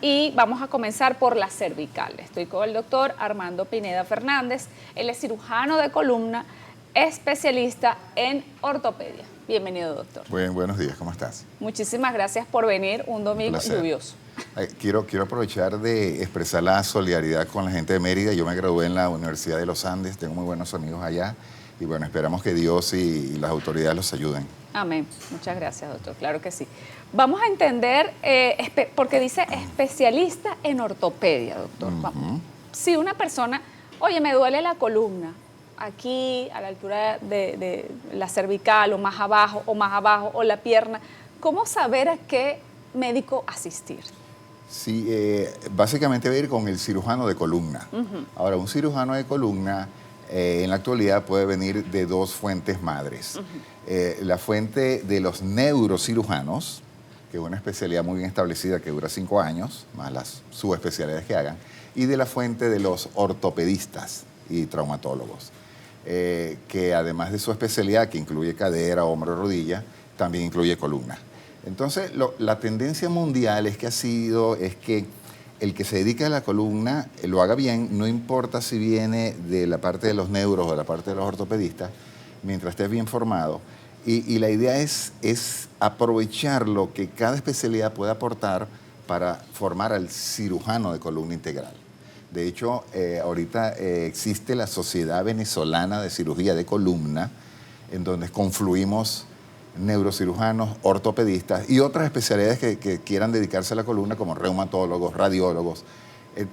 y vamos a comenzar por la cervical. Estoy con el doctor Armando Pineda Fernández. Él es cirujano de columna, especialista en ortopedia. Bienvenido, doctor. Buenos días, ¿cómo estás? Muchísimas gracias por venir un domingo lluvioso. Quiero aprovechar de expresar la solidaridad con la gente de Mérida. Yo me gradué en la Universidad de los Andes, tengo muy buenos amigos allá y bueno, esperamos que Dios y las autoridades los ayuden. Amén. Muchas gracias, doctor. Claro que sí. Vamos a entender, porque dice especialista en ortopedia, doctor. Si una persona, oye, me duele la columna, aquí a la altura de la cervical o más abajo, o la pierna, ¿cómo saber a qué médico asistir? Sí, básicamente va a ir con el cirujano de columna. Ahora, un cirujano de columna en la actualidad puede venir de dos fuentes madres. La fuente de los neurocirujanos, que es una especialidad muy bien establecida que dura 5 años, más las subespecialidades que hagan, y de la fuente de los ortopedistas y traumatólogos, que además de su especialidad, que incluye cadera, hombro, rodilla, también incluye columna. Entonces, la tendencia mundial es que el que se dedica a la columna lo haga bien, no importa si viene de la parte de los neuros o de la parte de los ortopedistas, mientras esté bien formado. Y la idea es aprovechar lo que cada especialidad puede aportar para formar al cirujano de columna integral. De hecho, ahorita existe la Sociedad Venezolana de Cirugía de Columna, en donde confluimos neurocirujanos, ortopedistas y otras especialidades que quieran dedicarse a la columna, como reumatólogos, radiólogos.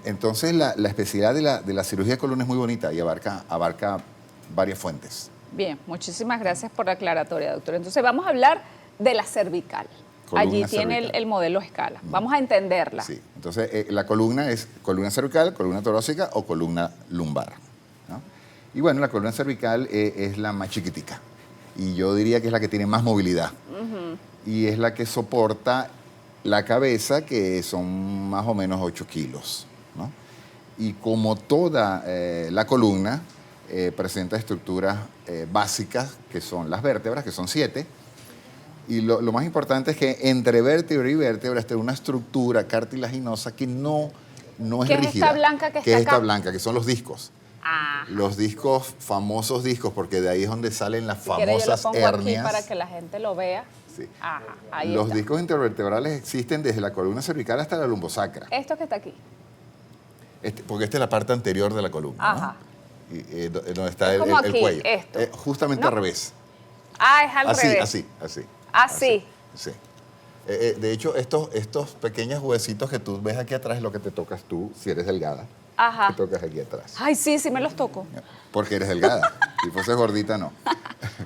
Entonces, la especialidad de la cirugía de columna es muy bonita y abarca varias fuentes. Bien, muchísimas gracias por la aclaratoria, doctor. Entonces, vamos a hablar de la cervical. Columna Allí tiene cervical. el modelo escala. Vamos a entenderla. Sí, entonces la columna es columna cervical, columna torácica o columna lumbar, ¿no? Y bueno, la columna cervical es la más chiquitica. Y yo diría que es la que tiene más movilidad. Y es la que soporta la cabeza, que son más o menos 8 kilos, ¿no? Y como toda la columna, presenta estructuras básicas, que son las vértebras, que son 7. Y lo más importante es que entre vértebra y vértebra está una estructura cartilaginosa que no es rígida. ¿Qué es esta blanca que está acá? Que es esta blanca, que son los discos. Ajá. Los discos, famosos discos, porque de ahí es donde salen las famosas yo lo pongo hernias. Aquí para que la gente lo vea. Sí. Ajá, ahí Los está. discos intervertebrales existen desde la columna cervical hasta la lumbosacra. Esto que está aquí. Porque esta es la parte anterior de la columna, Ajá. ¿no? Donde está Es como el aquí, cuello. esto. Justamente ¿No? al revés. Ah, es al revés. Así. Así. Sí. De hecho, estos pequeños huesitos que tú ves aquí atrás es lo que te tocas tú, si eres delgada. Ajá. Te tocas aquí atrás. Ay, sí me los toco. Porque eres delgada. Si fueses gordita, no.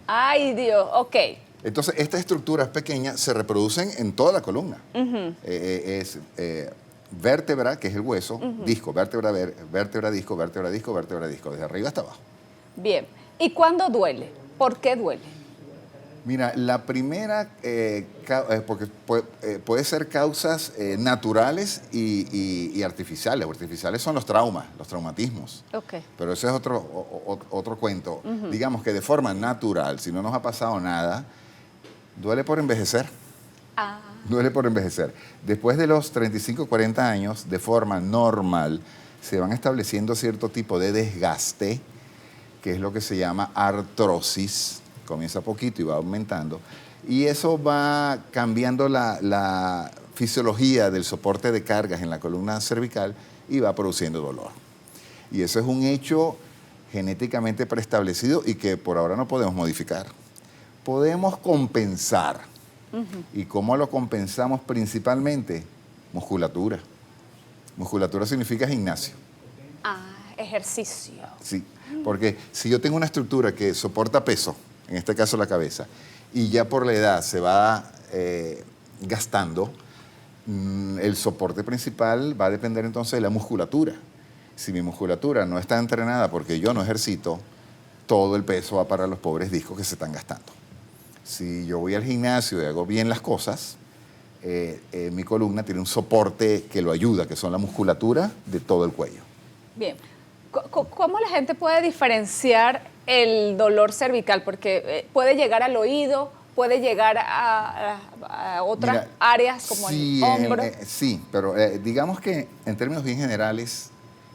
Ay, Dios, ok. Entonces, estas estructuras pequeñas se reproducen en toda la columna. Vértebra, que es el hueso, disco, vértebra, disco, vértebra, disco, vértebra, disco, desde arriba hasta abajo. Bien. ¿Y cuándo duele? ¿Por qué duele? Mira, la primera, porque puede ser causas naturales y artificiales. Artificiales son los traumas, los traumatismos. Ok. Pero ese es otro cuento. Digamos que de forma natural, si no nos ha pasado nada, duele por envejecer. Duele por envejecer. Después de los 35, 40 años, de forma normal, se van estableciendo cierto tipo de desgaste, que es lo que se llama artrosis. Comienza poquito y va aumentando. Y eso va cambiando la fisiología del soporte de cargas en la columna cervical y va produciendo dolor. Y eso es un hecho genéticamente preestablecido y que por ahora no podemos modificar. Podemos compensar. ¿Y cómo lo compensamos principalmente? Musculatura. Musculatura significa gimnasio. Ejercicio. Sí, porque si yo tengo una estructura que soporta peso, en este caso la cabeza, y ya por la edad se va gastando, el soporte principal va a depender entonces de la musculatura. Si mi musculatura no está entrenada porque yo no ejercito, todo el peso va para los pobres discos que se están gastando. Si yo voy al gimnasio y hago bien las cosas, mi columna tiene un soporte que lo ayuda, que son la musculatura de todo el cuello. Bien. ¿Cómo la gente puede diferenciar el dolor cervical? Porque puede llegar al oído puede llegar a otras Mira, áreas como sí, el hombro. sí, pero digamos que en términos bien generales,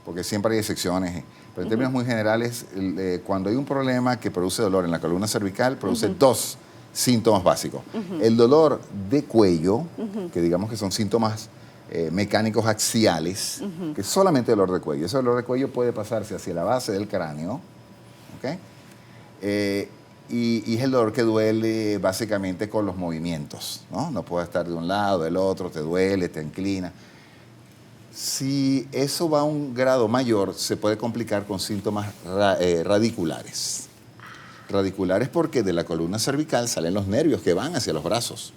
porque siempre hay excepciones, pero en términos muy generales, cuando hay un problema que produce dolor en la columna cervical, produce dos síntomas básicos. El dolor de cuello, que digamos que son síntomas mecánicos axiales, que es solamente dolor de cuello. Ese dolor de cuello puede pasarse hacia la base del cráneo, ¿ok? Y es el dolor que duele básicamente con los movimientos, ¿no? No puede estar de un lado, del otro, te duele, te inclina. Si eso va a un grado mayor, se puede complicar con síntomas radiculares. Radiculares porque de la columna cervical salen los nervios que van hacia los brazos,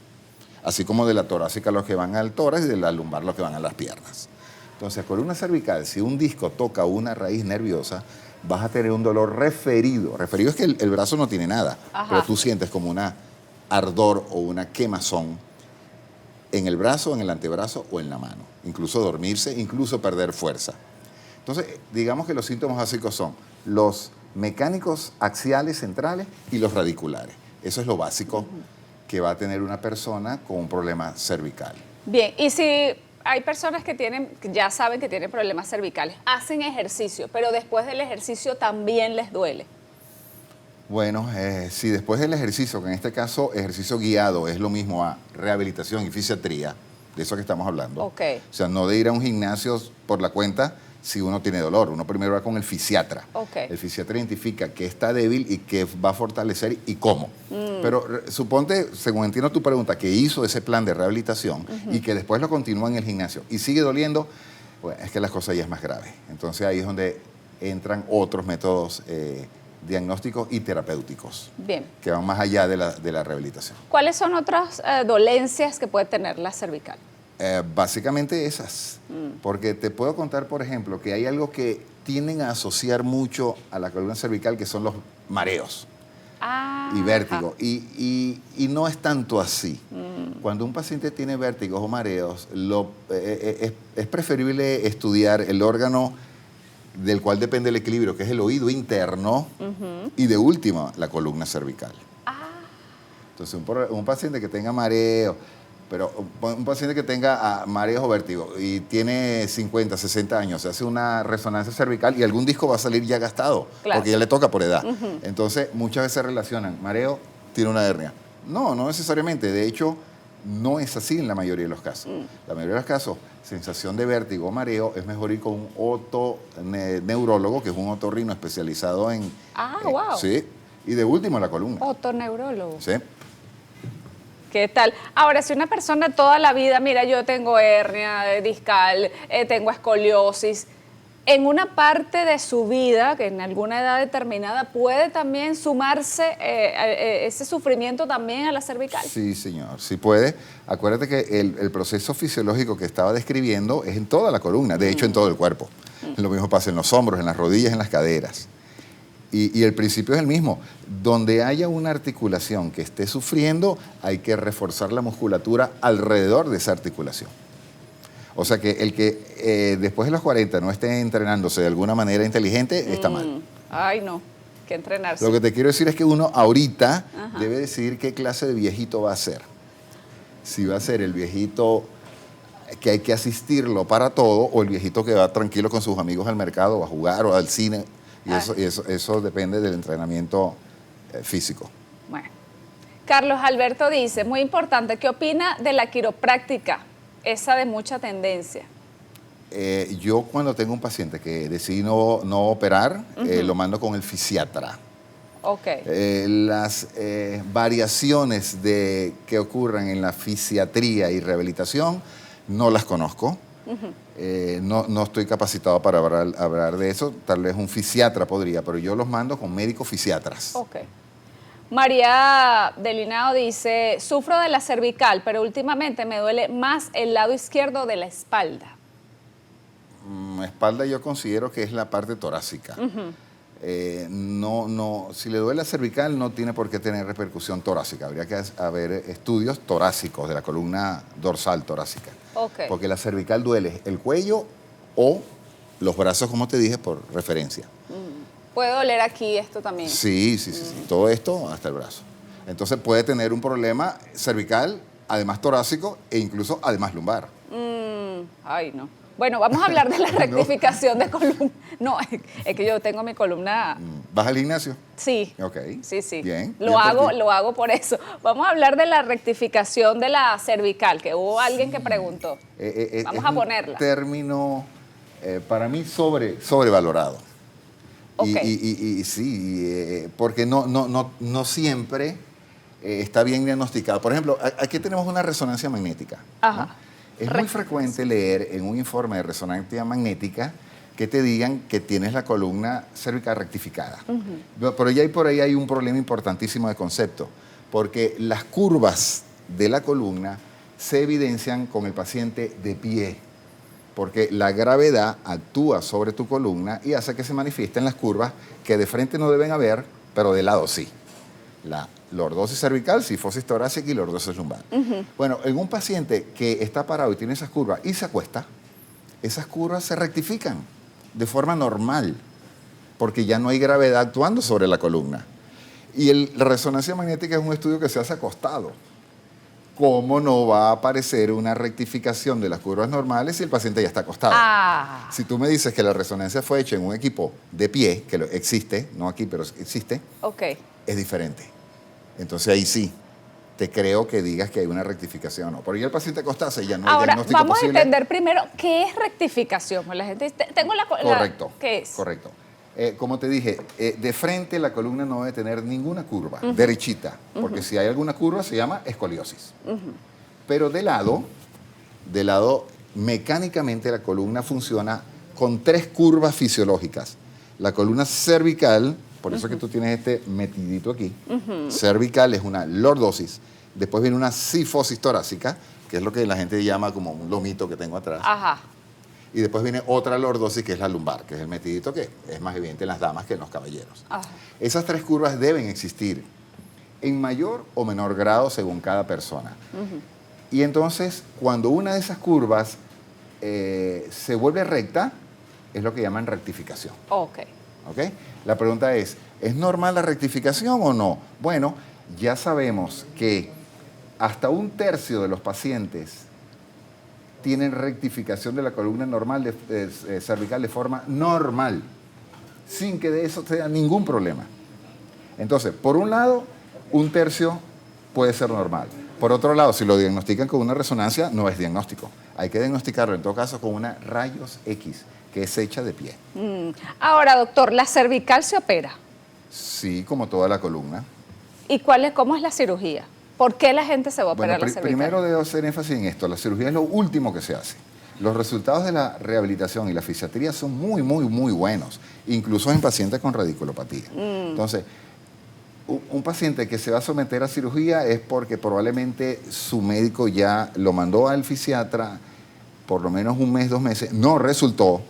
así como de la torácica los que van al tórax y de la lumbar los que van a las piernas. Entonces, columna cervical, si un disco toca una raíz nerviosa, vas a tener un dolor referido. Referido es que el brazo no tiene nada, pero tú sientes como una ardor o una quemazón en el brazo, en el antebrazo o en la mano. Incluso dormirse, incluso perder fuerza. Entonces, digamos que los síntomas básicos son los mecánicos axiales centrales y los radiculares. Eso es lo básico que va a tener una persona con un problema cervical. Bien, y si hay personas que ya saben que tienen problemas cervicales, hacen ejercicio, pero después del ejercicio también les duele. Bueno, si después del ejercicio, que en este caso ejercicio guiado es lo mismo a rehabilitación y fisiatría, de eso que estamos hablando. Okay. O sea, no de ir a un gimnasio por la cuenta si uno tiene dolor. Uno primero va con el fisiatra. Okay. El fisiatra identifica qué está débil y qué va a fortalecer y cómo. Pero suponte, según entiendo tu pregunta, que hizo ese plan de rehabilitación y que después lo continúa en el gimnasio y sigue doliendo, pues es que la cosa ya es más grave. Entonces ahí es donde entran otros métodos diagnósticos y terapéuticos. Bien. Que van más allá de la rehabilitación. ¿Cuáles son otras dolencias que puede tener la cervical? Básicamente esas. Porque te puedo contar, por ejemplo, que hay algo que tienden a asociar mucho a la columna cervical, que son los mareos y vértigo. Y no es tanto así. Cuando un paciente tiene vértigos o mareos, es preferible estudiar el órgano del cual depende el equilibrio, que es el oído interno, y de última, la columna cervical. Entonces, un paciente que tenga mareo, pero un paciente que tenga mareos o vértigo y tiene 50, 60 años, se hace una resonancia cervical y algún disco va a salir ya gastado, claro, porque ya le toca por edad. Entonces, muchas veces relacionan mareo, tiene una hernia. No, no necesariamente. De hecho, no es así en la mayoría de los casos. La mayoría de los casos, sensación de vértigo o mareo, es mejor ir con un otoneurólogo, que es un otorrino especializado en... wow. Sí, y de último la columna. Otoneurólogo. Sí. ¿Qué tal? Ahora, si una persona toda la vida, mira, yo tengo hernia discal, tengo escoliosis, en una parte de su vida, que en alguna edad determinada, ¿puede también sumarse ese sufrimiento también a la cervical? Sí, señor, sí puede. Acuérdate que el proceso fisiológico que estaba describiendo es en toda la columna, de hecho en todo el cuerpo. Lo mismo pasa en los hombros, en las rodillas, en las caderas. Y el principio es el mismo. Donde haya una articulación que esté sufriendo, hay que reforzar la musculatura alrededor de esa articulación. O sea que el que después de los 40 no esté entrenándose de alguna manera inteligente, está mal. Ay, no, que entrenarse. Lo que te quiero decir es que uno ahorita debe decidir qué clase de viejito va a ser. Si va a ser el viejito que hay que asistirlo para todo, o el viejito que va tranquilo con sus amigos al mercado, o a jugar, o al cine. Y eso depende del entrenamiento físico. Bueno, Carlos Alberto dice, muy importante, ¿qué opina de la quiropráctica? Esa de mucha tendencia. Yo cuando tengo un paciente que decide no operar, lo mando con el fisiatra. Okay. Las variaciones que ocurran en la fisiatría y rehabilitación no las conozco. No estoy capacitado para hablar de eso. Tal vez un fisiatra podría, pero yo los mando con médicos fisiatras. Okay. María Delinao dice, sufro de la cervical, pero últimamente me duele más el lado izquierdo de la espalda. Espalda yo considero que es la parte torácica. Si le duele la cervical no tiene por qué tener repercusión torácica. Habría que haber estudios torácicos de la columna dorsal torácica. Okay. Porque la cervical duele el cuello o los brazos, como te dije, por referencia. ¿Puede doler aquí esto también? Sí. Todo esto hasta el brazo. Entonces puede tener un problema cervical, además torácico e incluso además lumbar. Ay, no. Bueno, vamos a hablar de la rectificación de columna. No, es que yo tengo mi columna. ¿Vas al gimnasio? Sí. Ok. Sí. Bien. Lo hago por eso. Vamos a hablar de la rectificación de la cervical, que hubo alguien que preguntó. Vamos a ponerla. Un término para mí sobrevalorado. Okay. Y sí, porque no siempre está bien diagnosticado. Por ejemplo, aquí tenemos una resonancia magnética. Ajá. ¿No? Es muy frecuente leer en un informe de resonancia magnética que te digan que tienes la columna cervical rectificada. Pero ya por ahí hay un problema importantísimo de concepto, porque las curvas de la columna se evidencian con el paciente de pie, porque la gravedad actúa sobre tu columna y hace que se manifiesten las curvas que de frente no deben haber, pero de lado sí. La lordosis cervical, cifosis torácica y lordosis lumbar. Bueno, en un paciente que está parado y tiene esas curvas y se acuesta, esas curvas se rectifican de forma normal, porque ya no hay gravedad actuando sobre la columna. Y la resonancia magnética es un estudio que se hace acostado. ¿Cómo no va a aparecer una rectificación de las curvas normales si el paciente ya está acostado? Si tú me dices que la resonancia fue hecha en un equipo de pie, que existe, no aquí, pero existe, es diferente. Entonces ahí sí, te creo que digas que hay una rectificación o no. Pero ya el paciente acostado y ya no hay diagnóstico vamos posible. a entender primero qué es rectificación. La gente dice, tengo la... Correcto. ¿Qué es? Correcto. Como te dije, de frente la columna no debe tener ninguna curva, derechita, porque si hay alguna curva se llama escoliosis. Pero de lado, mecánicamente la columna funciona con 3 curvas fisiológicas. La columna cervical, por eso que tú tienes este metidito aquí, cervical es una lordosis, después viene una cifosis torácica, que es lo que la gente llama como un lomito que tengo atrás. Ajá. Y después viene otra lordosis, que es la lumbar, que es el metidito que es más evidente en las damas que en los caballeros. Ajá. Esas 3 curvas deben existir en mayor o menor grado según cada persona. Y entonces, cuando una de esas curvas se vuelve recta, es lo que llaman rectificación. ¿Ok? La pregunta es normal la rectificación o no? Bueno, ya sabemos que hasta 1/3 de los pacientes tienen rectificación de la columna normal cervical de forma normal, sin que de eso sea ningún problema. Entonces, por un lado, 1/3 puede ser normal. Por otro lado, si lo diagnostican con una resonancia, no es diagnóstico. Hay que diagnosticarlo, en todo caso, con una rayos X, que es hecha de pie. Ahora, doctor, ¿la cervical se opera? Sí, como toda la columna. ¿Y cómo es la cirugía? ¿Por qué la gente se va a operar la cervical? Primero debo hacer énfasis en esto. La cirugía es lo último que se hace. Los resultados de la rehabilitación y la fisiatría son muy, muy, muy buenos, incluso en pacientes con radiculopatía. Entonces, un paciente que se va a someter a cirugía es porque probablemente su médico ya lo mandó al fisiatra por lo menos 1 mes, 2 meses, no resultó,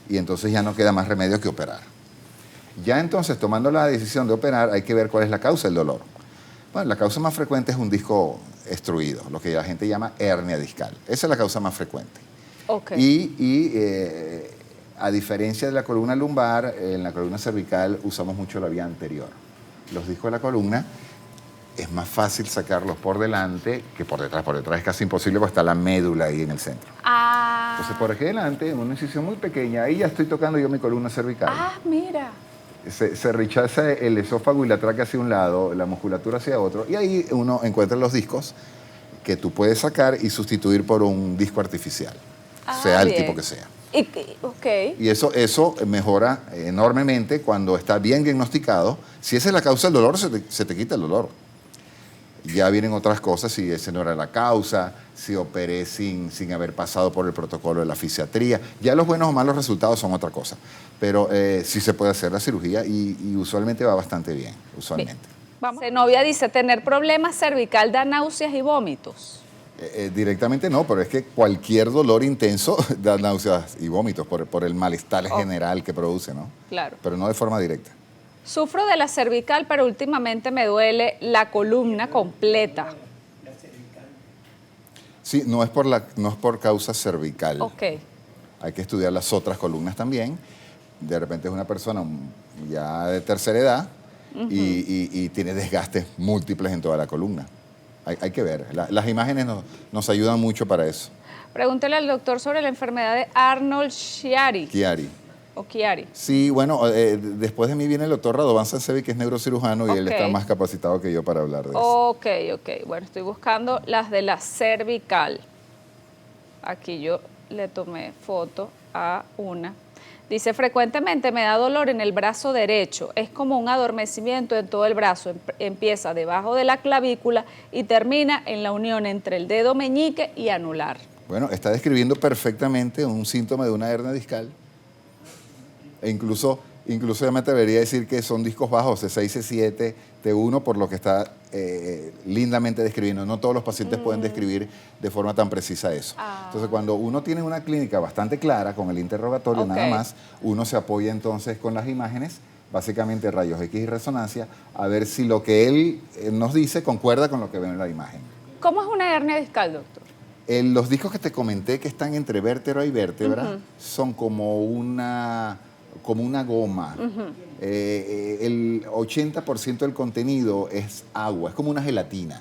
y entonces ya no queda más remedio que operar. Ya entonces, tomando la decisión de operar, hay que ver cuál es la causa del dolor. Bueno, la causa más frecuente es un disco extruido, lo que la gente llama hernia discal. Esa es la causa más frecuente. A diferencia de la columna lumbar, en la columna cervical usamos mucho la vía anterior. Los discos de la columna es más fácil sacarlos por delante que por detrás. Por detrás es casi imposible porque está la médula ahí en el centro. Entonces, por aquí delante, en una incisión muy pequeña, ahí ya estoy tocando yo mi columna cervical. Mira. Se rechaza el esófago y la tráquea hacia un lado, la musculatura hacia otro, y ahí uno encuentra los discos que tú puedes sacar y sustituir por un disco artificial, sea el tipo que sea. Y eso mejora enormemente cuando está bien diagnosticado. Si esa es la causa del dolor, se te quita el dolor. Ya vienen otras cosas, si esa no era la causa, si operé sin haber pasado por el protocolo de la fisiatría. Ya los buenos o malos resultados son otra cosa. Pero sí se puede hacer la cirugía y usualmente va bastante bien, usualmente. Zenobia dice, tener problemas cervical da náuseas y vómitos. Directamente no, pero es que cualquier dolor intenso da náuseas y vómitos por el malestar general que produce, ¿no? Claro. Pero no de forma directa. Sufro de la cervical, pero últimamente me duele la columna completa. Sí, no es por causa cervical. Hay que estudiar las otras columnas también. De repente es una persona ya de tercera edad y tiene desgastes múltiples en toda la columna. Hay que ver. Las imágenes nos ayudan mucho para eso. Pregúntele al doctor sobre la enfermedad de Arnold Chiari. Chiari. O Chiari. Sí, bueno, después de mí viene el doctor Radovan Sansevi, que es neurocirujano, y él está más capacitado que yo para hablar de eso. Ok. Bueno, estoy buscando las de la cervical. Aquí yo le tomé foto a una. Dice, frecuentemente me da dolor en el brazo derecho. Es como un adormecimiento en todo el brazo. Empieza debajo de la clavícula y termina en la unión entre el dedo meñique y anular. Bueno, está describiendo perfectamente un síntoma de una hernia discal. E incluso ya me atrevería a decir que son discos bajos, C6, C7, T1, por lo que está lindamente describiendo. No todos los pacientes pueden describir de forma tan precisa eso. Entonces, cuando uno tiene una clínica bastante clara con el interrogatorio nada más, uno se apoya entonces con las imágenes, básicamente rayos X y resonancia, a ver si lo que él nos dice concuerda con lo que ve en la imagen. ¿Cómo es una hernia discal, doctor? Los discos que te comenté que están entre vértebra y vértebra son como una goma. El 80% del contenido es agua, es como una gelatina.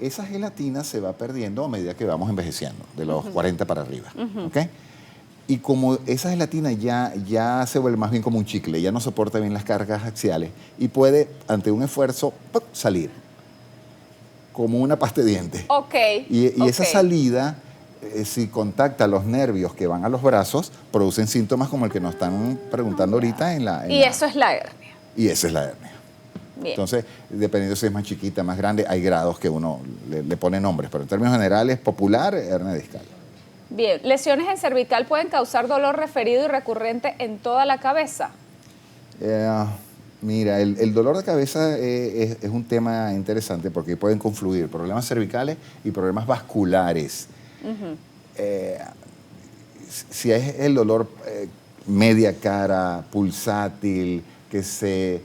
Esa gelatina se va perdiendo a medida que vamos envejeciendo, de los 40 para arriba. ¿Okay? Y como esa gelatina ya se vuelve más bien como un chicle, ya no soporta bien las cargas axiales y puede, ante un esfuerzo, ¡pum!, salir, como una pasta de dientes. Y esa salida, si contacta los nervios que van a los brazos, producen síntomas como el que nos están preguntando ahorita eso es la hernia. Y esa es la hernia. Bien. Entonces, dependiendo si es más chiquita, más grande, hay grados que uno le pone nombres, pero en términos generales, popular, hernia discal. Bien, ¿lesiones en cervical pueden causar dolor referido y recurrente en toda la cabeza? Mira, el dolor de cabeza es un tema interesante porque pueden confluir problemas cervicales y problemas vasculares. Si es el dolor media cara, pulsátil, que se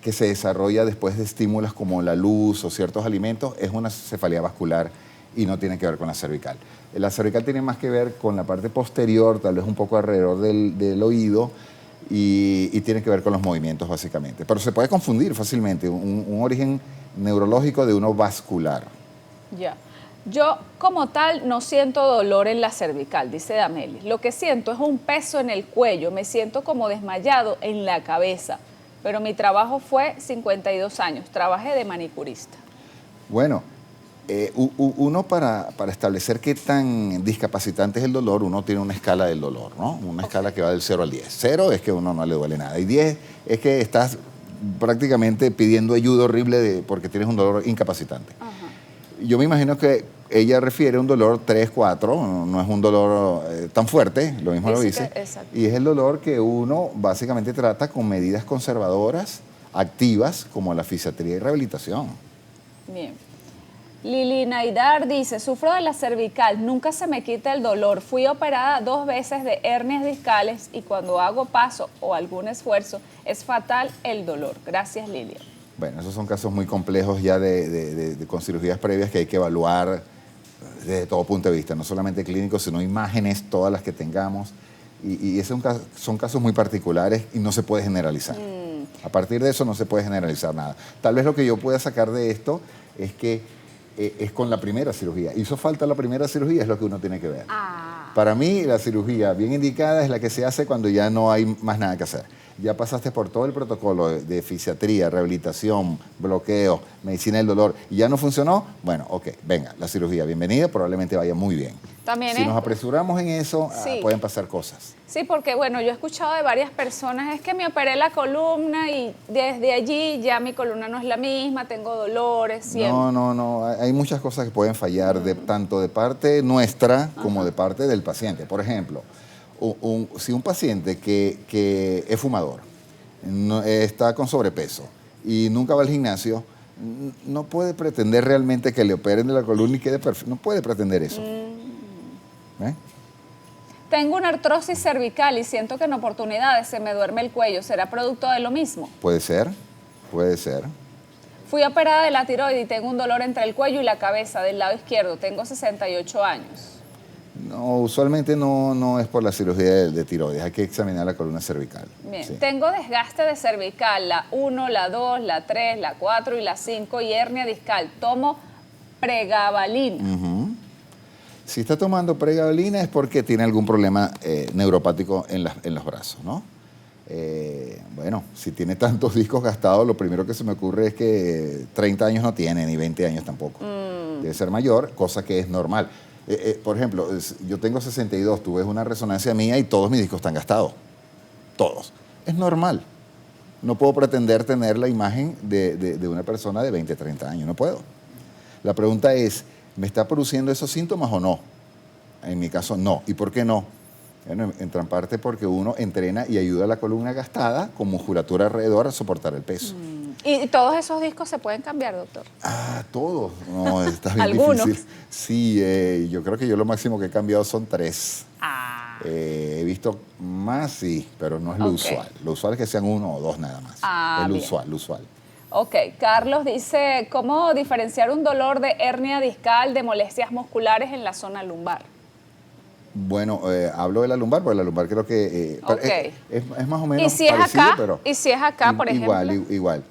desarrolla después de estímulos como la luz o ciertos alimentos, es una cefalea vascular y no tiene que ver con la cervical. La cervical tiene más que ver con la parte posterior, tal vez un poco alrededor del oído, y tiene que ver con los movimientos básicamente. Pero se puede confundir fácilmente un origen neurológico de uno vascular. Ya. Yo como tal no siento dolor en la cervical, dice Damelis. Lo que siento es un peso en el cuello, me siento como desmayado en la cabeza. Pero mi trabajo fue 52 años, trabajé de manicurista. Bueno, uno para establecer qué tan discapacitante es el dolor, uno tiene una escala del dolor, ¿no? Una escala que va del 0 al 10. 0 es que a uno no le duele nada y 10 es que estás prácticamente pidiendo ayuda horrible porque tienes un dolor incapacitante. Yo me imagino que ella refiere a un dolor 3, 4, no es un dolor tan fuerte, lo mismo lo dice, y es el dolor que uno básicamente trata con medidas conservadoras, activas, como la fisiatría y rehabilitación. Bien. Lili Naidar dice, sufro de la cervical, nunca se me quita el dolor. Fui operada 2 veces de hernias discales y cuando hago paso o algún esfuerzo es fatal el dolor. Gracias, Lilian. Bueno, esos son casos muy complejos ya con cirugías previas que hay que evaluar desde todo punto de vista, no solamente clínicos, sino imágenes, todas las que tengamos. Y esos son casos muy particulares y no se puede generalizar. A partir de eso no se puede generalizar nada. Tal vez lo que yo pueda sacar de esto es que es con la primera cirugía. Hizo falta la primera cirugía, es lo que uno tiene que ver. Para mí, la cirugía bien indicada es la que se hace cuando ya no hay más nada que hacer. Ya pasaste por todo el protocolo de fisiatría, rehabilitación, bloqueo, medicina del dolor, y ya no funcionó, bueno, ok, venga, la cirugía, bienvenida, probablemente vaya muy bien. También si nos apresuramos en eso, pueden pasar cosas. Sí, porque bueno, yo he escuchado de varias personas, es que me operé la columna y desde allí ya mi columna no es la misma, tengo dolores siempre. No, hay muchas cosas que pueden fallar, tanto de parte nuestra como de parte del paciente. Por ejemplo, si un paciente que es fumador, está con sobrepeso y nunca va al gimnasio, no puede pretender realmente que le operen de la columna y quede perfecto. No puede pretender eso. Tengo una artrosis cervical y siento que en oportunidades se me duerme el cuello. ¿Será producto de lo mismo? Puede ser, puede ser. Fui operada de la tiroides y tengo un dolor entre el cuello y la cabeza del lado izquierdo. Tengo 68 años. No, usualmente no es por la cirugía de tiroides, hay que examinar la columna cervical. Bien, Sí. tengo desgaste de cervical, la 1, la 2, la 3, la 4 y la 5 y hernia discal. Tomo pregabalina. Si está tomando pregabalina es porque tiene algún problema neuropático en los brazos, ¿no? Bueno, si tiene tantos discos gastados, lo primero que se me ocurre es que 30 años no tiene, ni 20 años tampoco. Debe ser mayor, cosa que es normal. Por ejemplo, yo tengo 62, tú ves una resonancia mía y todos mis discos están gastados. Todos. Es normal. No puedo pretender tener la imagen de una persona de 20, 30 años. No puedo. La pregunta es, ¿me está produciendo esos síntomas o no? En mi caso, no. ¿Y por qué no? Bueno, entra en parte porque uno entrena y ayuda a la columna gastada con musculatura alrededor a soportar el peso. ¿Y todos esos discos se pueden cambiar, doctor? Ah, todos. No, está bien ¿Algunos? difícil. Sí, yo creo que yo lo máximo que he cambiado son 3. He visto más, sí, pero no es lo usual. Lo usual es que sean 1 o 2 nada más. Es lo usual, lo usual. Ok, Carlos dice, ¿cómo diferenciar un dolor de hernia discal de molestias musculares en la zona lumbar? Bueno, hablo de la lumbar, porque la lumbar creo que es más o menos ¿Y si es parecido, acá? pero ¿Y si es acá, por ejemplo? Igual.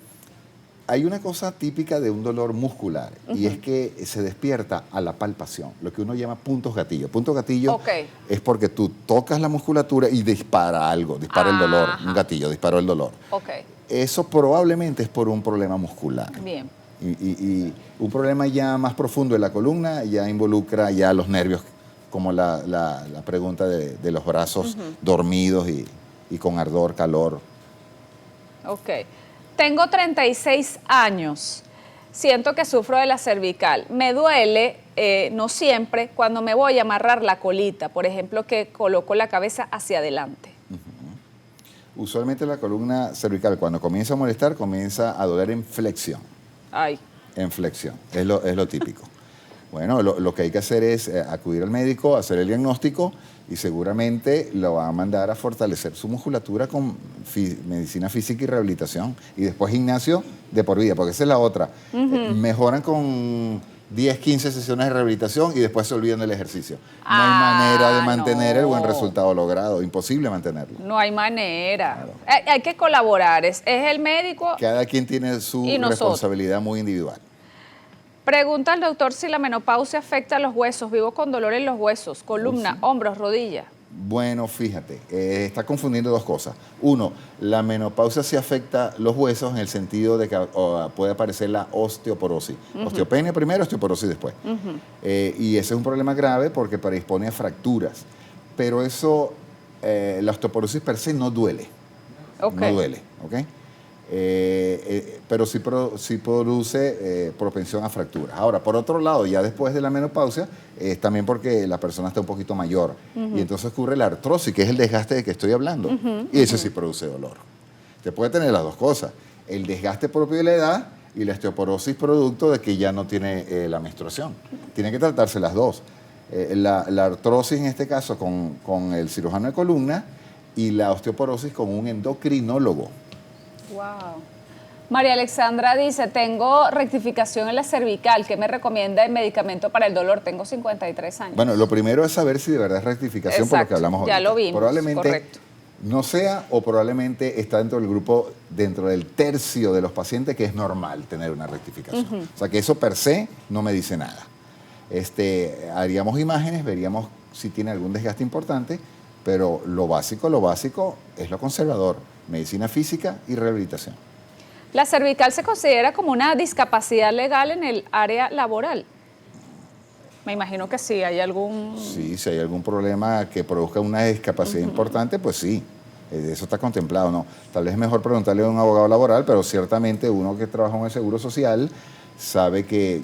Hay una cosa típica de un dolor muscular y es que se despierta a la palpación, lo que uno llama puntos gatillo. Puntos gatillo es porque tú tocas la musculatura y dispara algo, dispara el dolor, un gatillo, disparó el dolor. Eso probablemente es por un problema muscular. Bien. Y un problema ya más profundo de la columna ya involucra ya los nervios, como la pregunta de los brazos dormidos y con ardor, calor. Ok. Tengo 36 años. Siento que sufro de la cervical. Me duele, no siempre, cuando me voy a amarrar la colita. Por ejemplo, que coloco la cabeza hacia adelante. Usualmente la columna cervical, cuando comienza a molestar, comienza a doler en flexión. Ay. En flexión, es lo típico. Bueno, lo que hay que hacer es acudir al médico, hacer el diagnóstico y seguramente lo va a mandar a fortalecer su musculatura con medicina física y rehabilitación. Y después gimnasio de por vida, porque esa es la otra. Mejoran con 10, 15 sesiones de rehabilitación y después se olvidan del ejercicio. No hay manera de mantener el buen resultado logrado, imposible mantenerlo. No hay manera. Claro. Hay que colaborar, es el médico. Cada quien tiene su responsabilidad muy individual. Pregunta al doctor si la menopausia afecta a los huesos. Vivo con dolor en los huesos, columna, hombros, rodilla. Bueno, fíjate, está confundiendo dos cosas. Uno, la menopausia sí afecta los huesos en el sentido de que puede aparecer la osteoporosis. Osteopenia primero, osteoporosis después. Y ese es un problema grave porque predispone a fracturas. Pero eso, la osteoporosis per se no duele. No duele, ¿ok? Pero sí produce propensión a fracturas. Ahora, por otro lado, ya después de la menopausia, es también porque la persona está un poquito mayor. Y entonces ocurre la artrosis, que es el desgaste de que estoy hablando. Y eso sí produce dolor. Te puede tener las dos cosas. El desgaste propio de la edad y la osteoporosis producto de que ya no tiene la menstruación. Tienen que tratarse las dos. La artrosis en este caso con el cirujano de columna y la osteoporosis con un endocrinólogo. Wow. María Alexandra dice, tengo rectificación en la cervical. ¿Qué me recomienda el medicamento para el dolor? Tengo 53 años. Bueno, lo primero es saber si de verdad es rectificación. Exacto, por lo que hablamos ahorita. Ya lo vimos, probablemente correcto. No sea o probablemente está dentro del grupo, dentro del tercio de los pacientes que es normal tener una rectificación. O sea que eso per se no me dice nada. Haríamos imágenes, veríamos si tiene algún desgaste importante, pero lo básico es lo conservador. Medicina física y rehabilitación. ¿La cervical se considera como una discapacidad legal en el área laboral? Me imagino que sí, ¿hay algún...? Sí, si hay algún problema que produzca una discapacidad importante, pues sí, eso está contemplado, ¿no? Tal vez es mejor preguntarle a un abogado laboral, pero ciertamente uno que trabaja en el Seguro Social sabe que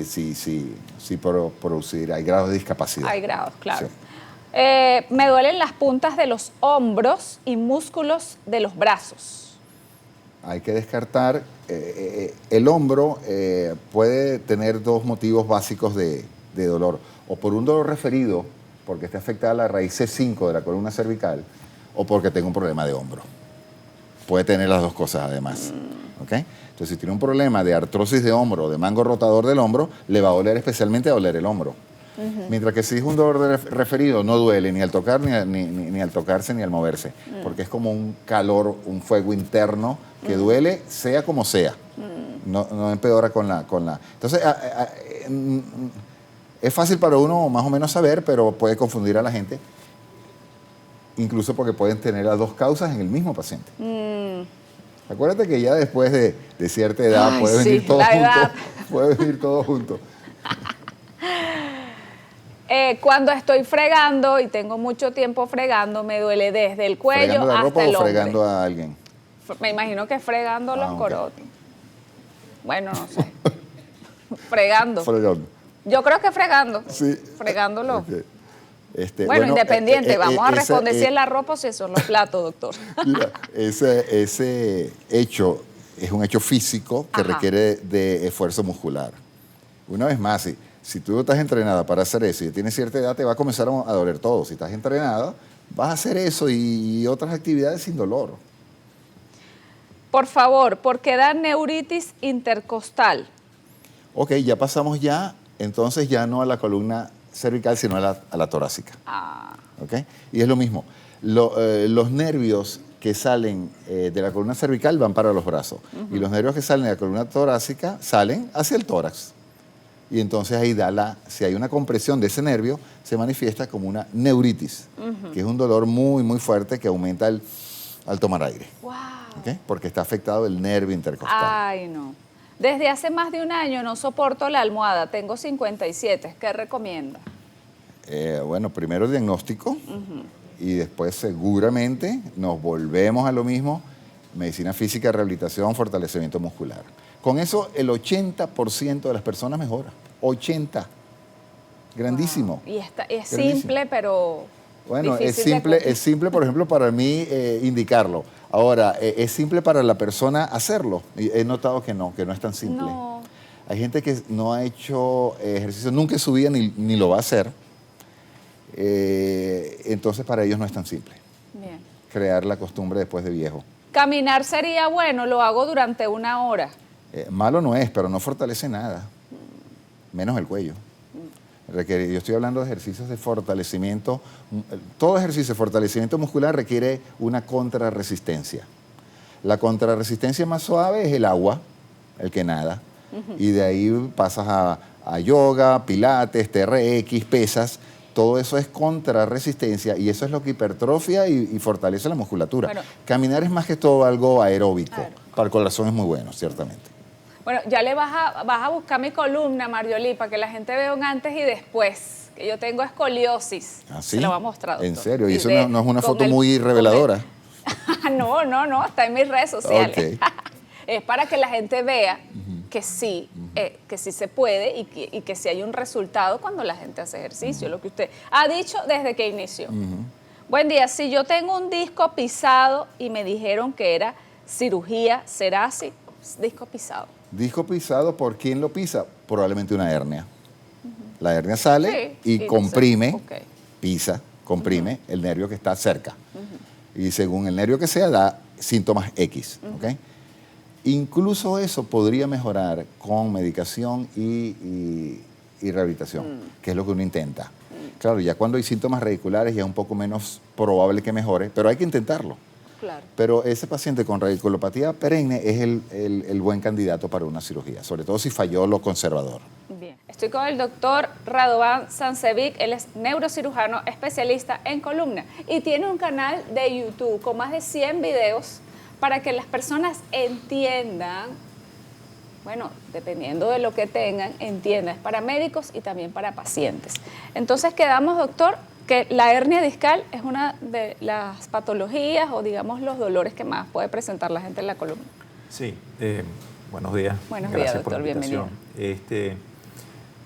sí producir, hay grados de discapacidad. Hay grados, claro. Sí. Me duelen las puntas de los hombros y músculos de los brazos. Hay que descartar, el hombro puede tener dos motivos básicos de dolor. O por un dolor referido, porque está afectada la raíz C5 de la columna cervical, o porque tengo un problema de hombro. Puede tener las dos cosas además. ¿Okay? Entonces, si tiene un problema de artrosis de hombro, de mango rotador del hombro, le va a doler especialmente a doler el hombro. Mientras que si es un dolor referido, no duele ni al tocar, ni al tocarse, ni al moverse, porque es como un calor, un fuego interno que duele, sea como sea. No empeora con la... Entonces, es fácil para uno más o menos saber, pero puede confundir a la gente, incluso porque pueden tener las dos causas en el mismo paciente. Acuérdate que ya después de cierta edad puede venir todo junto. Puede venir todo junto. Cuando estoy fregando y tengo mucho tiempo fregando, me duele desde el cuello ¿Fregando la ropa hasta el o hombro. fregando a alguien? Me imagino que fregando los ok. corotos. Bueno, no sé. Fregando. Fregando. Yo creo que fregando. Sí. Fregándolo. Okay. Bueno, independiente, vamos a responder si esa, es la ropa o si son los platos, doctor. Mira, ese hecho es un hecho físico que requiere de esfuerzo muscular. Una vez más, si tú estás entrenada para hacer eso y tienes cierta edad, te va a comenzar a doler todo. Si estás entrenada, vas a hacer eso y otras actividades sin dolor. Por favor, ¿por qué da neuritis intercostal? Ok, ya pasamos entonces ya no a la columna cervical, sino a la torácica. ¿Okay? Y es lo mismo. Los nervios que salen de la columna cervical van para los brazos. Y los nervios que salen de la columna torácica salen hacia el tórax. Y entonces ahí si hay una compresión de ese nervio, se manifiesta como una neuritis, que es un dolor muy, muy fuerte que aumenta al tomar aire. Wow. ¿Okay? Porque está afectado el nervio intercostal. Ay, no. Desde hace más de un año no soporto la almohada, tengo 57, ¿qué recomienda? Bueno, primero el diagnóstico y después seguramente nos volvemos a lo mismo, medicina física, rehabilitación, fortalecimiento muscular. Con eso el 80% de las personas mejora, 80%. Grandísimo. Wow. Y es grandísimo. simple, pero bueno, es simple, por ejemplo, para mí indicarlo. Ahora, es simple para la persona hacerlo. Y he notado que no es tan simple. No. Hay gente que no ha hecho ejercicio nunca en su vida ni lo va a hacer. Entonces, para ellos no es tan simple. Bien. Crear la costumbre después de viejo. Caminar sería bueno, lo hago durante 1 hora. Malo no es, pero no fortalece nada. Menos el cuello. Yo estoy hablando de ejercicios de fortalecimiento. Todo ejercicio de fortalecimiento muscular requiere una contrarresistencia. La contrarresistencia más suave es el agua, el que nada. Y de ahí pasas a yoga, pilates, TRX, pesas. Todo eso es contrarresistencia y eso es lo que hipertrofia y fortalece la musculatura. Bueno, caminar es más que todo algo aeróbico. Para el corazón es muy bueno, ciertamente. Bueno, ya vas a buscar mi columna, Marjolie, para que la gente vea un antes y después. Que yo tengo escoliosis. ¿Ah, sí? Se lo va a mostrar, doctor. ¿En serio? ¿Y eso no es una foto muy reveladora? No, está en mis redes sociales. Okay. Es para que la gente vea que sí se puede y que sí hay un resultado cuando la gente hace ejercicio, lo que usted ha dicho desde que inició. Buen día, si yo tengo un disco pisado y me dijeron que era cirugía, ¿será así? Disco pisado. Disco pisado, ¿por quién lo pisa? Probablemente una hernia. La hernia sale y comprime, pisa, comprime el nervio que está cerca. Y según el nervio que sea, da síntomas X. ¿Okay? Incluso eso podría mejorar con medicación y rehabilitación, que es lo que uno intenta. Claro, ya cuando hay síntomas radiculares ya es un poco menos probable que mejore, pero hay que intentarlo. Claro. Pero ese paciente con radiculopatía perenne es el buen candidato para una cirugía, sobre todo si falló lo conservador. Bien, estoy con el doctor Radovan Sancevic, él es neurocirujano especialista en columna y tiene un canal de YouTube con más de 100 videos para que las personas entiendan, bueno, dependiendo de lo que tengan, entiendan, es para médicos y también para pacientes. Entonces quedamos, doctor, que la hernia discal es una de las patologías o digamos los dolores que más puede presentar la gente en la columna. Sí, buenos días. Buenos días, doctor, bienvenido.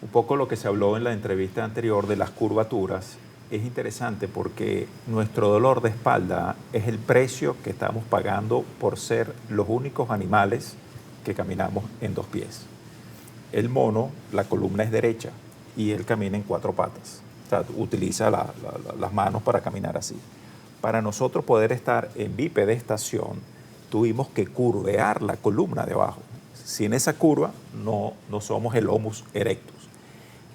Un poco lo que se habló en la entrevista anterior de las curvaturas es interesante porque nuestro dolor de espalda es el precio que estamos pagando por ser los únicos animales que caminamos en 2 pies. El mono, la columna es derecha y él camina en 4 patas. O sea, utiliza las manos para caminar así. Para nosotros poder estar en bipedestación, tuvimos que curvear la columna de abajo. Sin esa curva, no somos el Homo erectus.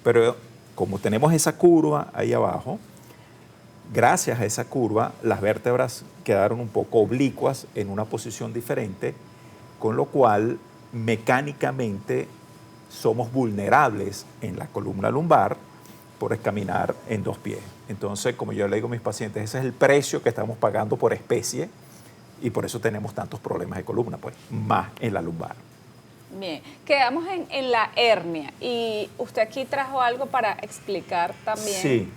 Pero como tenemos esa curva ahí abajo, gracias a esa curva, las vértebras quedaron un poco oblicuas en una posición diferente, con lo cual mecánicamente somos vulnerables en la columna lumbar por caminar en dos pies. Entonces, como yo le digo a mis pacientes, ese es el precio que estamos pagando por especie y por eso tenemos tantos problemas de columna, pues, más en la lumbar. Bien, quedamos en la hernia y usted aquí trajo algo para explicar también. Sí.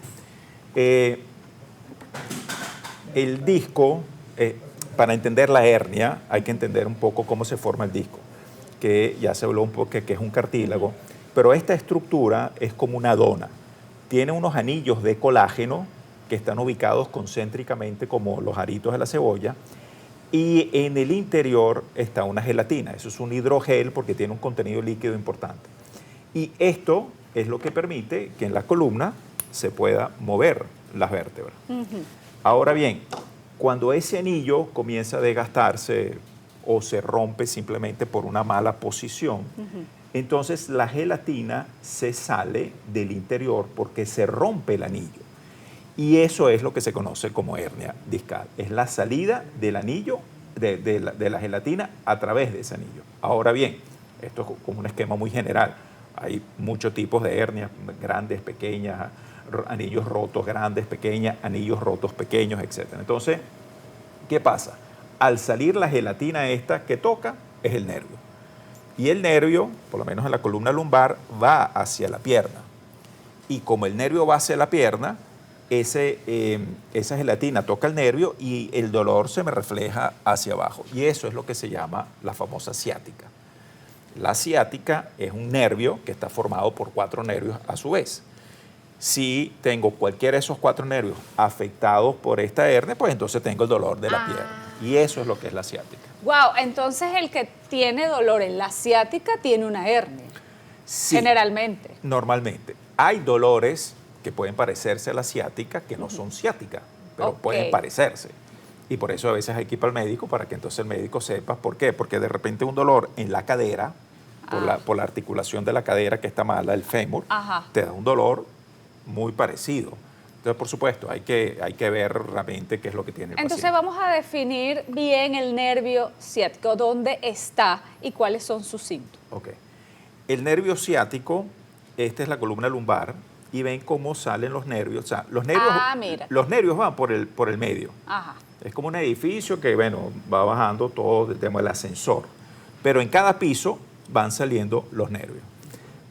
El disco, para entender la hernia, hay que entender un poco cómo se forma el disco, que ya se habló un poco que es un cartílago, pero esta estructura es como una dona. Tiene unos anillos de colágeno que están ubicados concéntricamente como los aritos de la cebolla, y en el interior está una gelatina. Eso es un hidrogel porque tiene un contenido líquido importante. Y esto es lo que permite que en la columna se pueda mover las vértebras. Ahora bien, cuando ese anillo comienza a desgastarse o se rompe simplemente por una mala posición, entonces la gelatina se sale del interior porque se rompe el anillo. Y eso es lo que se conoce como hernia discal. Es la salida del anillo, de la gelatina a través de ese anillo. Ahora bien, esto es como un esquema muy general. Hay muchos tipos de hernias, grandes, pequeñas, anillos rotos grandes, pequeñas, anillos rotos pequeños, etc. Entonces, ¿qué pasa? Al salir la gelatina esta que toca, es el nervio. Y el nervio, por lo menos en la columna lumbar, va hacia la pierna. Y como el nervio va hacia la pierna, esa gelatina toca el nervio y el dolor se me refleja hacia abajo. Y eso es lo que se llama la famosa ciática. La ciática es un nervio que está formado por 4 nervios a su vez. Si tengo cualquiera de esos 4 nervios afectados por esta hernia, pues entonces tengo el dolor de la pierna. Y eso es lo que es la ciática. Wow, entonces el que tiene dolor en la ciática tiene una hernia, Sí, generalmente. normalmente. Hay dolores que pueden parecerse a la ciática que no son ciática, pero Ok. pueden parecerse. Y por eso a veces hay que ir al médico para que entonces el médico sepa por qué. Porque de repente un dolor en la cadera, por la articulación de la cadera que está mala, el fémur, Ajá. te da un dolor muy parecido. Entonces, por supuesto, hay que ver realmente qué es lo que tiene el Entonces paciente. vamos a definir bien el nervio ciático, dónde está y cuáles son sus síntomas. Ok. El nervio ciático, esta es la columna lumbar, y ven cómo salen los nervios. O sea, Mira. los nervios van por el medio. Ajá. Es como un edificio que, bueno, va bajando todo el tema del ascensor. Pero en cada piso van saliendo los nervios.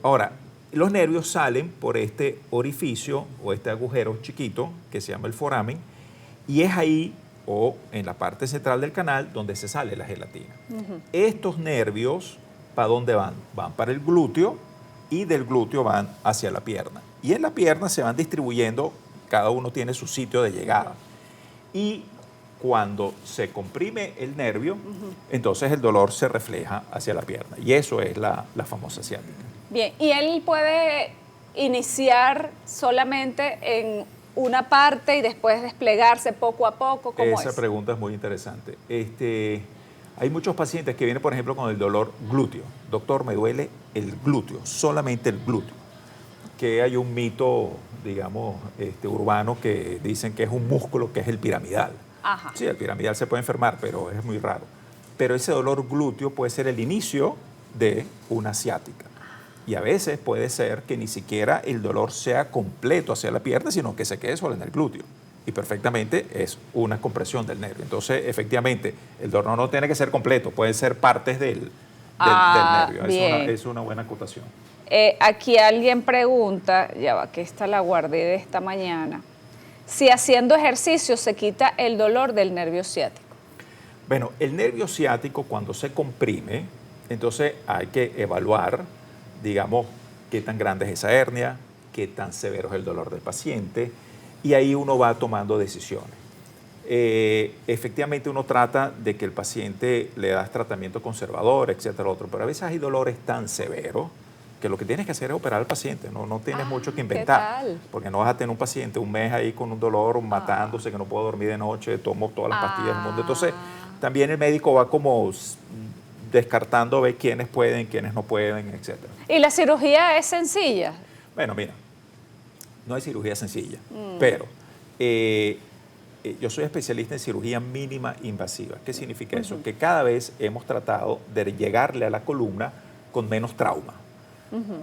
Ahora, los nervios salen por este orificio o este agujero chiquito que se llama el foramen, y es ahí o en la parte central del canal donde se sale la gelatina. Estos nervios, ¿para dónde van? Van para el glúteo y del glúteo van hacia la pierna. Y en la pierna se van distribuyendo, cada uno tiene su sitio de llegada. Y cuando se comprime el nervio, entonces el dolor se refleja hacia la pierna. Y eso es la famosa ciática. Bien, y él puede iniciar solamente en una parte y después desplegarse poco a poco, ¿cómo Esa es? pregunta es muy interesante. Hay muchos pacientes que vienen, por ejemplo, con el dolor glúteo. Doctor, me duele el glúteo, solamente el glúteo. Que hay un mito, digamos, urbano que dicen que es un músculo que es el piramidal. Ajá. Sí, el piramidal se puede enfermar, pero es muy raro. Pero ese dolor glúteo puede ser el inicio de una ciática. Y a veces puede ser que ni siquiera el dolor sea completo hacia la pierna, sino que se quede solo en el glúteo. Y perfectamente es una compresión del nervio. Entonces, efectivamente, el dolor no tiene que ser completo, pueden ser partes del nervio. Bien. Es una buena acotación. Aquí alguien pregunta, ya va, que esta la guardé de esta mañana, si haciendo ejercicio se quita el dolor del nervio ciático. Bueno, el nervio ciático cuando se comprime, entonces hay que evaluar, digamos, qué tan grande es esa hernia, qué tan severo es el dolor del paciente, y ahí uno va tomando decisiones. Efectivamente uno trata de que el paciente le das tratamiento conservador, etcétera, otro, pero a veces hay dolores tan severos que lo que tienes que hacer es operar al paciente, no tienes mucho que inventar, ¿qué tal? porque no vas a tener un paciente un mes ahí con un dolor, matándose, que no puedo dormir de noche, tomo todas las pastillas del mundo. Entonces, también el médico va como descartando, ve quiénes pueden, quiénes no pueden, etcétera. ¿Y la cirugía es sencilla? Bueno, mira, No hay cirugía sencilla, pero yo soy especialista en cirugía mínima invasiva. ¿Qué significa eso? Que cada vez hemos tratado de llegarle a la columna con menos trauma.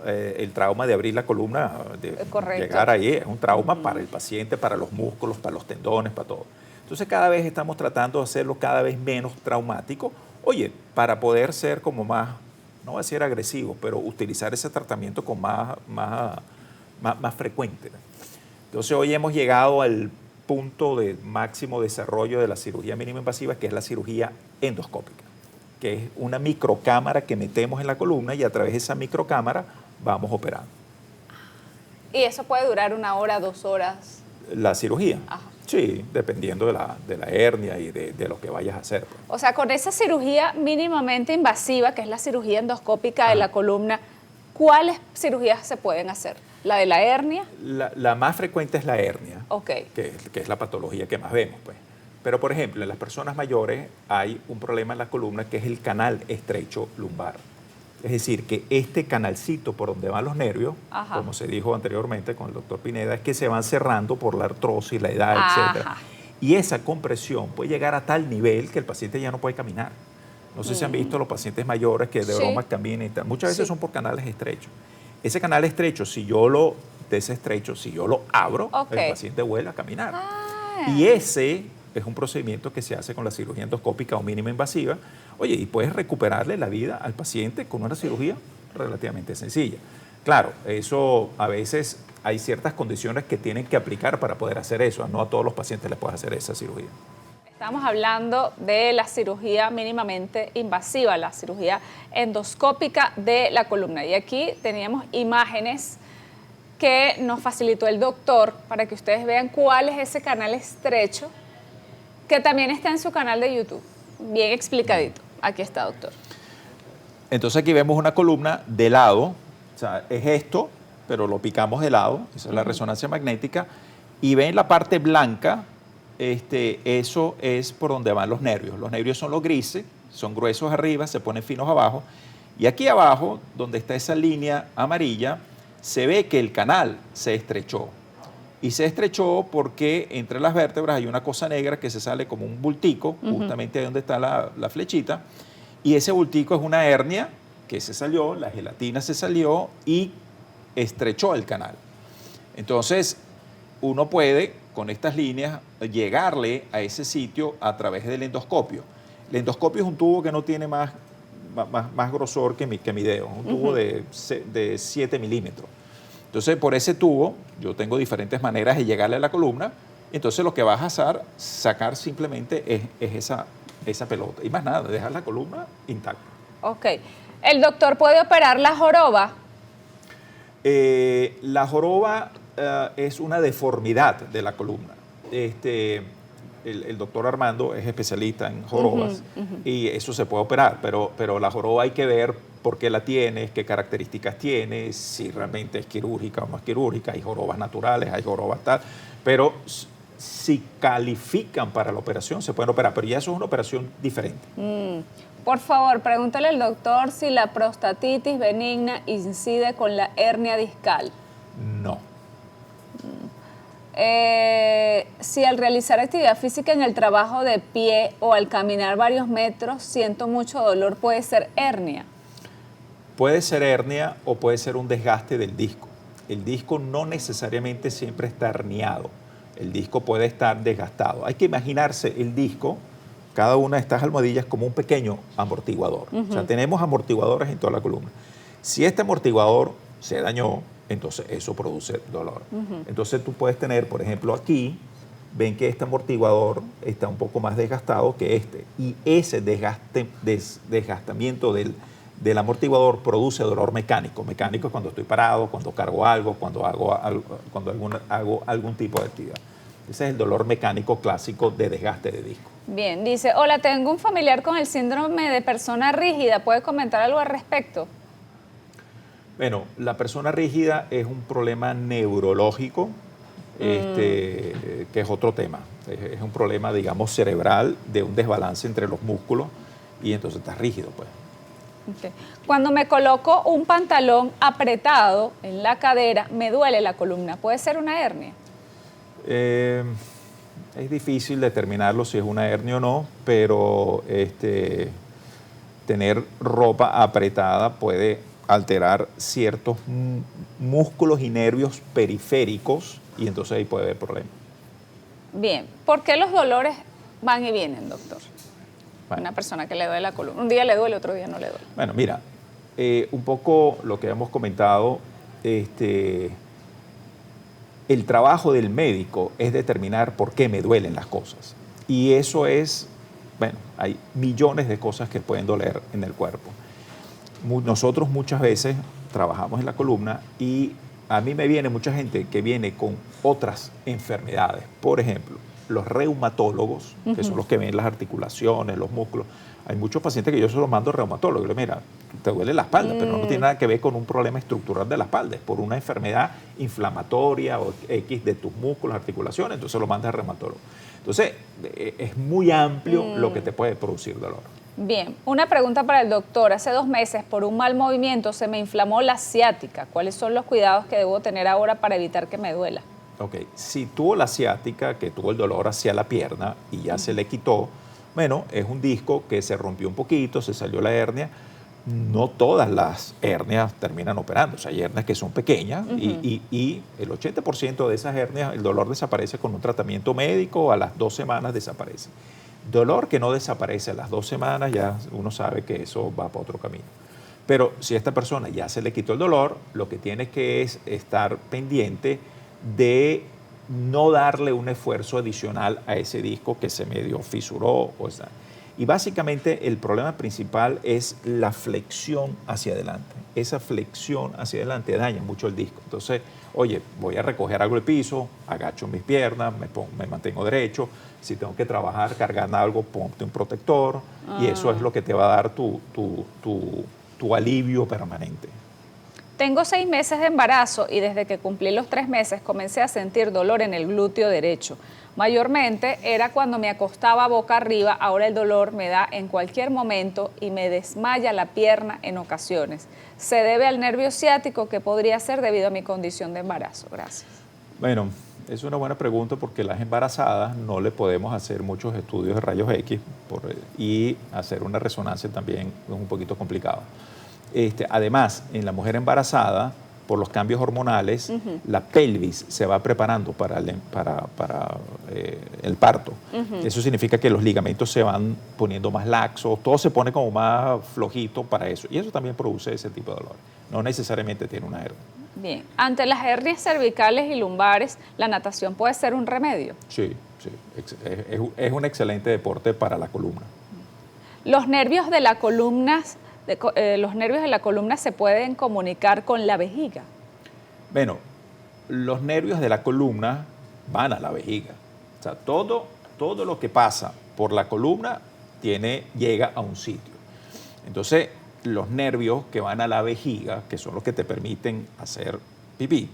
El trauma de abrir la columna, de llegar ahí, es un trauma para el paciente, para los músculos, para los tendones, para todo. Entonces cada vez estamos tratando de hacerlo cada vez menos traumático, oye, para poder ser como más, no voy a decir agresivo, pero utilizar ese tratamiento con más frecuente. Entonces hoy hemos llegado al punto de máximo desarrollo de la cirugía mínima invasiva, que es la cirugía endoscópica, que es una microcámara que metemos en la columna y a través de esa microcámara vamos operando. ¿Y eso puede durar 1 hora, 2 horas? ¿La cirugía? Ajá. Sí, dependiendo de la hernia y de lo que vayas a hacer. Pues. O sea, con esa cirugía mínimamente invasiva, que es la cirugía endoscópica de la columna, ¿cuáles cirugías se pueden hacer? ¿La de la hernia? La más frecuente es la hernia, okay, que es la patología que más vemos. Pues. Pero, por ejemplo, en las personas mayores hay un problema en la columna que es el canal estrecho lumbar. Es decir, que este canalcito por donde van los nervios, ajá, como se dijo anteriormente con el doctor Pineda, es que se van cerrando por la artrosis, la edad, etc. Y esa compresión puede llegar a tal nivel que el paciente ya no puede caminar. No sé si han visto los pacientes mayores que de broma caminan y tal. Muchas veces son por canales estrechos. Ese canal estrecho, si yo lo desestrecho, si yo lo abro, el paciente vuelve a caminar. Y ese es un procedimiento que se hace con la cirugía endoscópica o mínima invasiva. Oye, y puedes recuperarle la vida al paciente con una cirugía relativamente sencilla. Claro, eso a veces hay ciertas condiciones que tienen que aplicar para poder hacer eso. No a todos los pacientes les puedes hacer esa cirugía. Estamos hablando de la cirugía mínimamente invasiva, la cirugía endoscópica de la columna. Y aquí teníamos imágenes que nos facilitó el doctor para que ustedes vean cuál es ese canal estrecho, que también está en su canal de YouTube, bien explicadito. Aquí está, doctor. Entonces aquí vemos una columna de lado, o sea, es esto, pero lo picamos de lado, esa es la resonancia magnética, y ven la parte blanca, eso es por donde van los nervios. Los nervios son los grises, son gruesos arriba, se ponen finos abajo, y aquí abajo, donde está esa línea amarilla, se ve que el canal se estrechó. Y se estrechó porque entre las vértebras hay una cosa negra que se sale como un bultico, justamente ahí donde está la flechita, y ese bultico es una hernia que se salió, la gelatina se salió y estrechó el canal. Entonces, uno puede, con estas líneas, llegarle a ese sitio a través del endoscopio. El endoscopio es un tubo que no tiene más grosor que mi dedo, un tubo de 7 milímetros. Entonces, por ese tubo, yo tengo diferentes maneras de llegarle a la columna. Entonces, lo que vas a sacar simplemente es esa pelota. Y más nada, dejar la columna intacta. Ok. ¿El doctor puede operar la joroba? La joroba es una deformidad de la columna. El doctor Armando es especialista en jorobas y eso se puede operar, pero la joroba hay que ver por qué la tienes, qué características tiene, si realmente es quirúrgica o no es quirúrgica. Hay jorobas naturales, hay jorobas tal, pero si califican para la operación se pueden operar, pero ya eso es una operación diferente. Por favor, pregúntale al doctor si la prostatitis benigna incide con la hernia discal. No. Si al realizar actividad física en el trabajo de pie o al caminar varios metros siento mucho dolor, ¿puede ser hernia? Puede ser hernia o puede ser un desgaste del disco. El disco no necesariamente siempre está herniado. El disco puede estar desgastado. Hay que imaginarse el disco, cada una de estas almohadillas, como un pequeño amortiguador. O sea, tenemos amortiguadores en toda la columna. Si este amortiguador se dañó, entonces eso produce dolor. Entonces tú puedes tener, por ejemplo, aquí, ven que este amortiguador está un poco más desgastado que este. Y ese desgastamiento del amortiguador produce dolor mecánico. Mecánico es cuando estoy parado, cuando cargo algo, cuando hago algún tipo de actividad. Ese es el dolor mecánico clásico de desgaste de disco. Bien, dice, hola, tengo un familiar con el síndrome de persona rígida. ¿Puede comentar algo al respecto? Bueno, la persona rígida es un problema neurológico, que es otro tema. Es un problema, digamos, cerebral de un desbalance entre los músculos y entonces estás rígido, pues. Ok. Cuando me coloco un pantalón apretado en la cadera, me duele la columna. ¿Puede ser una hernia? Es difícil determinarlo si es una hernia o no, pero tener ropa apretada puede alterar ciertos músculos y nervios periféricos y entonces ahí puede haber problemas. Bien. ¿Por qué los dolores van y vienen, doctor? Bueno. Una persona que le duele la columna. Un día le duele, otro día no le duele. Bueno, mira, un poco lo que hemos comentado, el trabajo del médico es determinar por qué me duelen las cosas. Y eso es, bueno, hay millones de cosas que pueden doler en el cuerpo. Nosotros muchas veces trabajamos en la columna y a mí me viene mucha gente que viene con otras enfermedades. Por ejemplo, los reumatólogos, que son los que ven las articulaciones, los músculos. Hay muchos pacientes que yo se los mando al reumatólogo. Le digo, mira, te duele la espalda, pero no tiene nada que ver con un problema estructural de la espalda. Es por una enfermedad inflamatoria o X de tus músculos, articulaciones, entonces lo mandas al reumatólogo. Entonces, es muy amplio lo que te puede producir dolor. Bien, una pregunta para el doctor. Hace 2 meses, por un mal movimiento, se me inflamó la ciática. ¿Cuáles son los cuidados que debo tener ahora para evitar que me duela? Ok, si tuvo la ciática, que tuvo el dolor hacia la pierna y ya se le quitó, bueno, es un disco que se rompió un poquito, se salió la hernia. No todas las hernias terminan operando. O sea, hay hernias que son pequeñas y el 80% de esas hernias, el dolor desaparece con un tratamiento médico, a las 2 semanas desaparece. Dolor que no desaparece a las 2 semanas, ya uno sabe que eso va para otro camino. Pero si a esta persona ya se le quitó el dolor, lo que tiene que es estar pendiente de no darle un esfuerzo adicional a ese disco que se medio fisuró. Y básicamente el problema principal es la flexión hacia adelante. Esa flexión hacia adelante daña mucho el disco. Entonces, oye, voy a recoger algo del piso, agacho mis piernas, me mantengo derecho. Si tengo que trabajar, cargar algo, ponte un protector. Y eso es lo que te va a dar tu alivio permanente. Tengo 6 meses de embarazo y desde que cumplí los 3 meses comencé a sentir dolor en el glúteo derecho. Mayormente era cuando me acostaba boca arriba, ahora el dolor me da en cualquier momento y me desmaya la pierna en ocasiones. ¿Se debe al nervio ciático que podría ser debido a mi condición de embarazo? Gracias. Bueno, es una buena pregunta porque las embarazadas no le podemos hacer muchos estudios de rayos X y hacer una resonancia también es un poquito complicado. Además, en la mujer embarazada, por los cambios hormonales, la pelvis se va preparando para el parto. Eso significa que los ligamentos se van poniendo más laxos, todo se pone como más flojito para eso. Y eso también produce ese tipo de dolor. No necesariamente tiene una hernia. Bien. Ante las hernias cervicales y lumbares, ¿la natación puede ser un remedio? Sí, sí. Es un excelente deporte para la columna. Los nervios de la columna se pueden comunicar con la vejiga. Bueno, los nervios de la columna van a la vejiga. O sea, todo lo que pasa por la columna llega a un sitio. Entonces, los nervios que van a la vejiga, que son los que te permiten hacer pipí,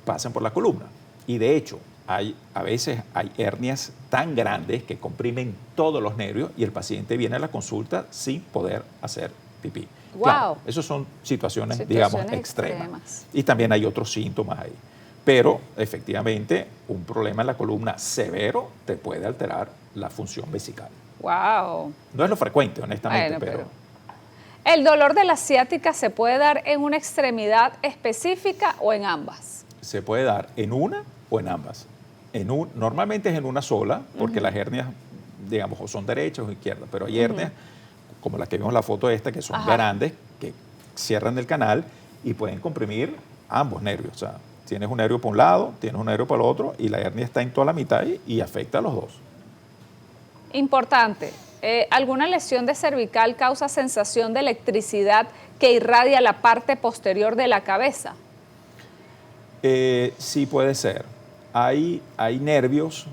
pasan por la columna. Y de hecho, a veces hay hernias tan grandes que comprimen todos los nervios y el paciente viene a la consulta sin poder hacer pipí. Wow. Claro, esas son situaciones digamos, extremas. Y también hay otros síntomas ahí. Pero, efectivamente, un problema en la columna severo te puede alterar la función vesical. Wow. No es lo frecuente, honestamente, pero... ¿El dolor de la ciática se puede dar en una extremidad específica o en ambas? Se puede dar en una o en ambas. Normalmente es en una sola, porque las hernias, digamos, o son derechas o izquierdas, pero hay hernias, como la que vimos en la foto esta, que son grandes, que cierran el canal y pueden comprimir ambos nervios. O sea, tienes un nervio para un lado, tienes un nervio para el otro, y la hernia está en toda la mitad y afecta a los dos. Importante. ¿Alguna lesión de cervical causa sensación de electricidad que irradia la parte posterior de la cabeza? Sí puede ser. Hay nervios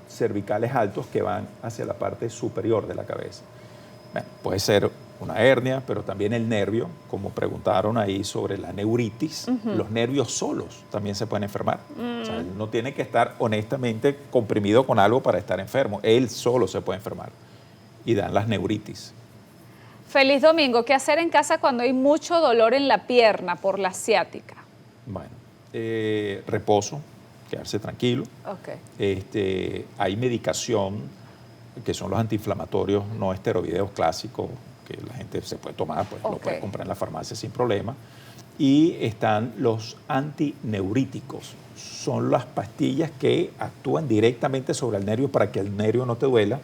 cervicales altos que van hacia la parte superior de la cabeza. Bueno, puede ser una hernia, pero también el nervio, como preguntaron ahí sobre la neuritis, los nervios solos también se pueden enfermar. O sea, él no tiene que estar honestamente comprimido con algo para estar enfermo. Él solo se puede enfermar y dan las neuritis. Feliz domingo. ¿Qué hacer en casa cuando hay mucho dolor en la pierna por la ciática? Bueno, reposo, quedarse tranquilo. Ok. Hay medicación, que son los antiinflamatorios no esteroideos clásicos, que la gente se puede tomar, pues lo puede comprar en la farmacia sin problema. Y están los antineuríticos. Son las pastillas que actúan directamente sobre el nervio para que el nervio no te duela,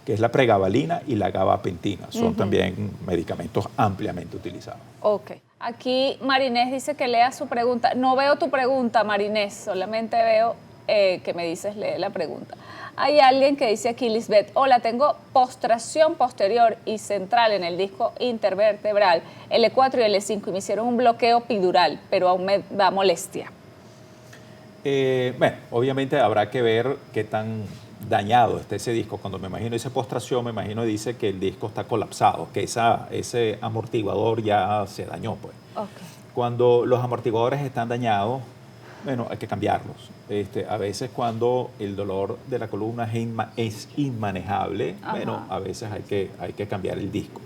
que es la pregabalina y la gabapentina. Son también medicamentos ampliamente utilizados. Ok. Aquí Marinés dice que lea su pregunta. No veo tu pregunta, Marinés, solamente veo que me dices lee la pregunta. Hay alguien que dice aquí, Lisbeth, hola, tengo postración posterior y central en el disco intervertebral, L4 y L5, y me hicieron un bloqueo epidural, pero aún me da molestia. Bueno, obviamente habrá que ver qué tan dañado está ese disco. Cuando me imagino esa postración, me imagino dice que el disco está colapsado, que ese amortiguador ya se dañó, pues. Okay. Cuando los amortiguadores están dañados, bueno, hay que cambiarlos. A veces cuando el dolor de la columna es inmanejable, bueno, a veces hay que cambiar el disco.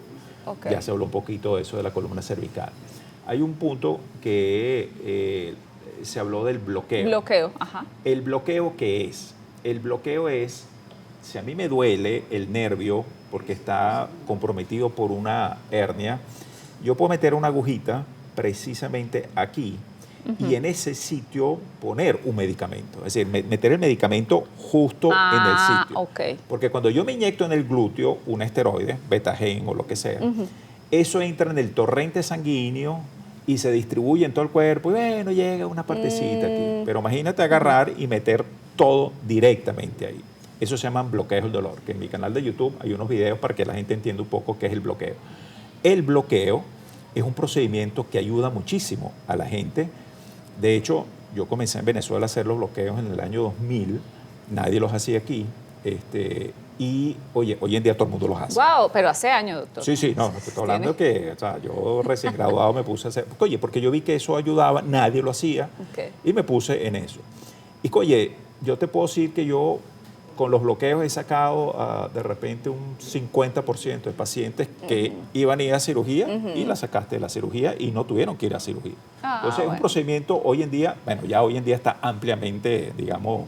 Okay. Ya se habló un poquito de eso de la columna cervical. Hay un punto que se habló del bloqueo. Bloqueo, ajá. ¿El bloqueo qué es? El bloqueo es, si a mí me duele el nervio porque está comprometido por una hernia, yo puedo meter una agujita precisamente aquí y en ese sitio poner un medicamento. Es decir, meter el medicamento justo en el sitio. Okay. Porque cuando yo me inyecto en el glúteo un esteroide, betagen o lo que sea, eso entra en el torrente sanguíneo y se distribuye en todo el cuerpo y bueno, llega una partecita aquí. Pero imagínate agarrar y meter todo directamente ahí. Eso se llama bloqueo del dolor, que en mi canal de YouTube hay unos videos para que la gente entienda un poco qué es el bloqueo. El bloqueo es un procedimiento que ayuda muchísimo a la gente. De hecho, yo comencé en Venezuela a hacer los bloqueos en el año 2000, nadie los hacía aquí, y oye, hoy en día todo el mundo los hace. Wow, pero hace años, doctor. Sí, no, estoy hablando que, o sea, yo recién graduado me puse a hacer, oye, porque yo vi que eso ayudaba, nadie lo hacía, y me puse en eso. Y oye, yo te puedo decir que yo con los bloqueos he sacado de repente un 50% de pacientes que iban a ir a cirugía y la sacaste de la cirugía y no tuvieron que ir a cirugía. Entonces es un procedimiento hoy en día, bueno, ya hoy en día está ampliamente, digamos,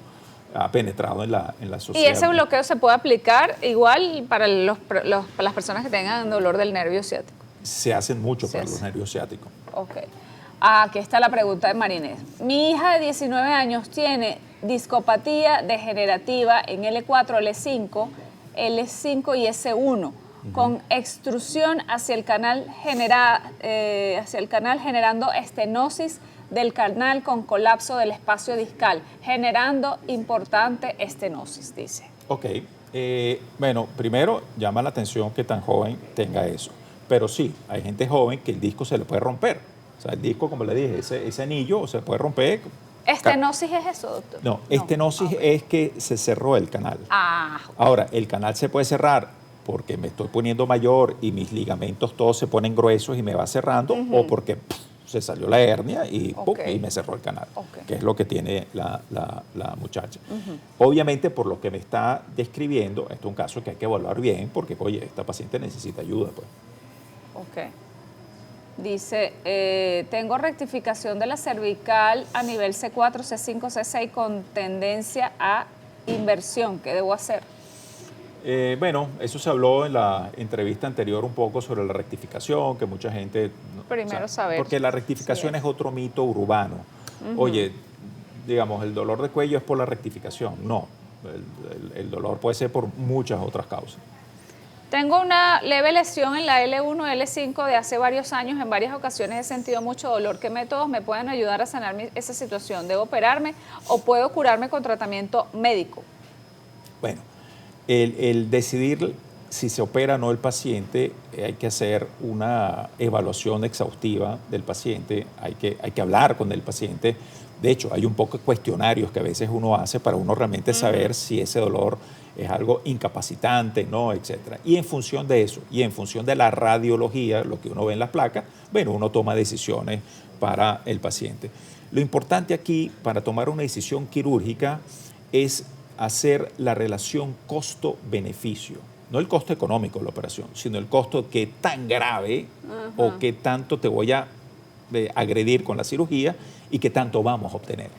penetrado en la sociedad. ¿Y ese bloqueo se puede aplicar igual para las personas que tengan dolor del nervio ciático? Se hacen mucho para los nervios ciáticos. Ok. Aquí está la pregunta de Marinés. Mi hija de 19 años tiene discopatía degenerativa en L4, L5, L5 y S1, con extrusión hacia el canal generando estenosis del canal con colapso del espacio discal, generando importante estenosis, dice. Ok. Bueno, primero llama la atención que tan joven tenga eso. Pero sí, hay gente joven que el disco se le puede romper. O sea, el disco, como le dije, ese anillo se puede romper. ¿Estenosis es eso, doctor? No, estenosis es que se cerró el canal. Ahora, el canal se puede cerrar porque me estoy poniendo mayor y mis ligamentos todos se ponen gruesos y me va cerrando, o porque se salió la hernia y me cerró el canal, que es lo que tiene la muchacha. Obviamente, por lo que me está describiendo, esto es un caso que hay que evaluar bien porque, oye, esta paciente necesita ayuda, pues. Ok. Dice, tengo rectificación de la cervical a nivel C4, C5, C6 con tendencia a inversión. ¿Qué debo hacer? Bueno, eso se habló en la entrevista anterior un poco sobre la rectificación, que mucha gente... Primero saber. Porque la rectificación es otro mito urbano. Oye, digamos, el dolor de cuello es por la rectificación. No, el dolor puede ser por muchas otras causas. Tengo una leve lesión en la L1, L5 de hace varios años. En varias ocasiones he sentido mucho dolor. ¿Qué métodos me pueden ayudar a sanar esa situación? ¿Debo operarme o puedo curarme con tratamiento médico? Bueno, el decidir si se opera o no el paciente, hay que hacer una evaluación exhaustiva del paciente, hay que hablar con el paciente. De hecho, hay un poco de cuestionarios que a veces uno hace para uno realmente saber si ese dolor es algo incapacitante, no, etcétera. Y en función de eso, y en función de la radiología, lo que uno ve en las placas, bueno, uno toma decisiones para el paciente. Lo importante aquí, para tomar una decisión quirúrgica, es hacer la relación costo-beneficio. no el costo económico de la operación, sino el costo que tan grave o que tanto te voy a agredir con la cirugía y que tanto vamos a obtener.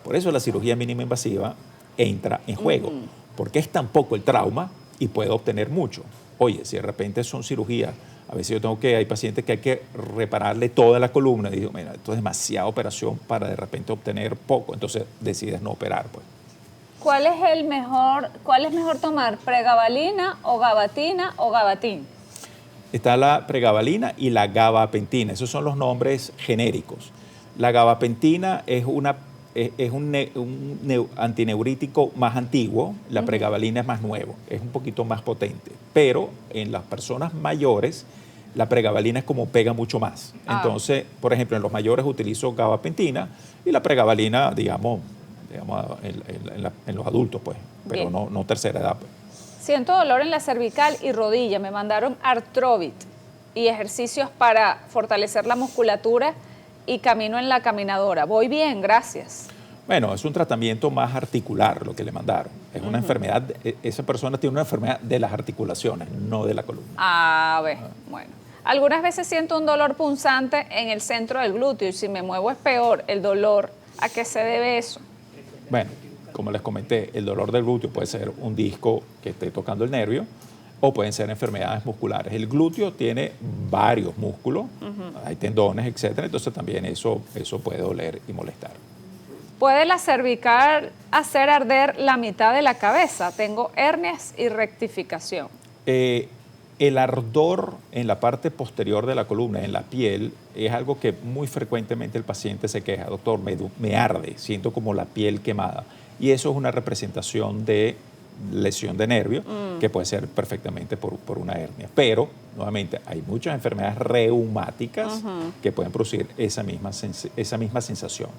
Por eso la cirugía mínima invasiva entra en juego, porque es tan poco el trauma y puedo obtener mucho. Oye, si de repente son cirugías, a veces hay pacientes que hay que repararle toda la columna y digo, mira, esto es demasiada operación para de repente obtener poco, entonces decides no operar, pues. ¿Cuál es mejor tomar, pregabalina o gabatina o gabatín? Está la pregabalina y la gabapentina, esos son los nombres genéricos. La gabapentina es un antineurítico más antiguo, la pregabalina es más nuevo, es un poquito más potente, pero en las personas mayores la pregabalina es como pega mucho más. Entonces, por ejemplo, en los mayores utilizo gabapentina y la pregabalina, digamos en los adultos, pues, pero no tercera edad, pues. Siento dolor en la cervical y rodilla. Me mandaron Artrovit y ejercicios para fortalecer la musculatura y camino en la caminadora. Voy bien, gracias. Bueno, es un tratamiento más articular lo que le mandaron. Es una enfermedad, esa persona tiene una enfermedad de las articulaciones, no de la columna. Bueno. Algunas veces siento un dolor punzante en el centro del glúteo y si me muevo es peor. El dolor, ¿a qué se debe eso? Bueno, como les comenté, el dolor del glúteo puede ser un disco que esté tocando el nervio o pueden ser enfermedades musculares. El glúteo tiene varios músculos, hay tendones, etcétera, entonces también eso puede doler y molestar. ¿Puede la cervical hacer arder la mitad de la cabeza? Tengo hernias y rectificación. El ardor en la parte posterior de la columna, en la piel, es algo que muy frecuentemente el paciente se queja. Doctor, me arde, siento como la piel quemada. Y eso es una representación de lesión de nervio que puede ser perfectamente por una hernia. Pero, nuevamente, hay muchas enfermedades reumáticas que pueden producir esa misma sensación.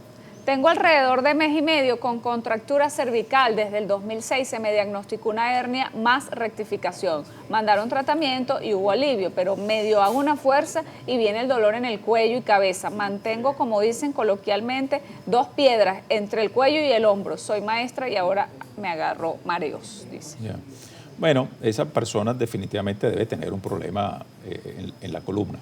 Tengo alrededor de mes y medio con contractura cervical. Desde el 2006 se me diagnosticó una hernia más rectificación. Mandaron tratamiento y hubo alivio, pero medio hago una fuerza y viene el dolor en el cuello y cabeza. Mantengo, como dicen coloquialmente, 2 piedras entre el cuello y el hombro. Soy maestra y ahora me agarro mareos, dice. Yeah. Bueno, esa persona definitivamente debe tener un problema en la columna,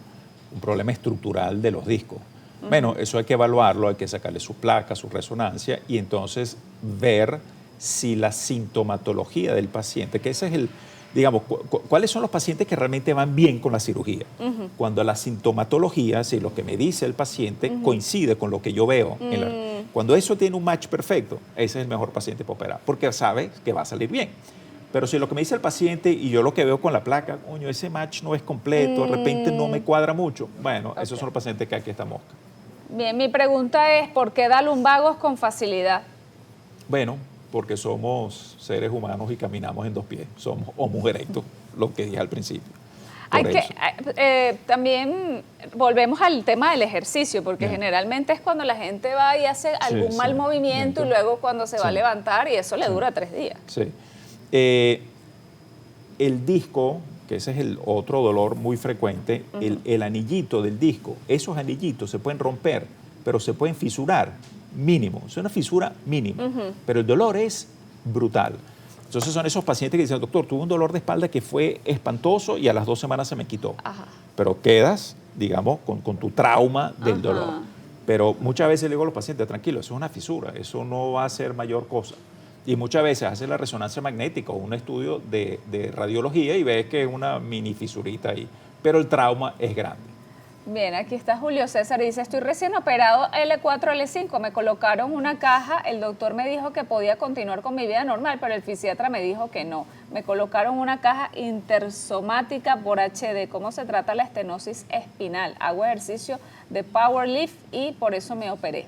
un problema estructural de los discos. Bueno, eso hay que evaluarlo, hay que sacarle sus placas, su resonancia y entonces ver si la sintomatología del paciente, que ese es ¿cuáles son los pacientes que realmente van bien con la cirugía? Cuando la sintomatología, si lo que me dice el paciente coincide con lo que yo veo. Cuando eso tiene un match perfecto, ese es el mejor paciente para operar, porque sabe que va a salir bien. Pero si lo que me dice el paciente y yo lo que veo con la placa, coño, ese match no es completo, de repente no me cuadra mucho, bueno, esos son los pacientes que aquí está mosca. Bien, mi pregunta es, ¿por qué da lumbagos con facilidad? Bueno, porque somos seres humanos y caminamos en 2 pies. Somos homo erectus, lo que dije al principio. También volvemos al tema del ejercicio, porque generalmente es cuando la gente va y hace algún mal movimiento y luego cuando se va a levantar y eso le dura 3 días. Sí. El disco, que ese es el otro dolor muy frecuente, el anillito del disco, esos anillitos se pueden romper, pero se pueden fisurar, mínimo, es una fisura mínima, pero el dolor es brutal. Entonces son esos pacientes que dicen, doctor, tuve un dolor de espalda que fue espantoso y a las 2 semanas se me quitó. Pero quedas, digamos, con tu trauma del dolor. Pero muchas veces le digo a los pacientes, tranquilo, eso es una fisura, eso no va a ser mayor cosa. Y muchas veces hace la resonancia magnética o un estudio de radiología y ves que es una mini fisurita ahí, pero el trauma es grande. Bien, aquí está Julio César y dice, estoy recién operado L4, L5, me colocaron una caja, el doctor me dijo que podía continuar con mi vida normal, pero el fisiatra me dijo que no. Me colocaron una caja intersomática por HD. ¿Cómo se trata la estenosis espinal? Hago ejercicio de powerlift y por eso me operé.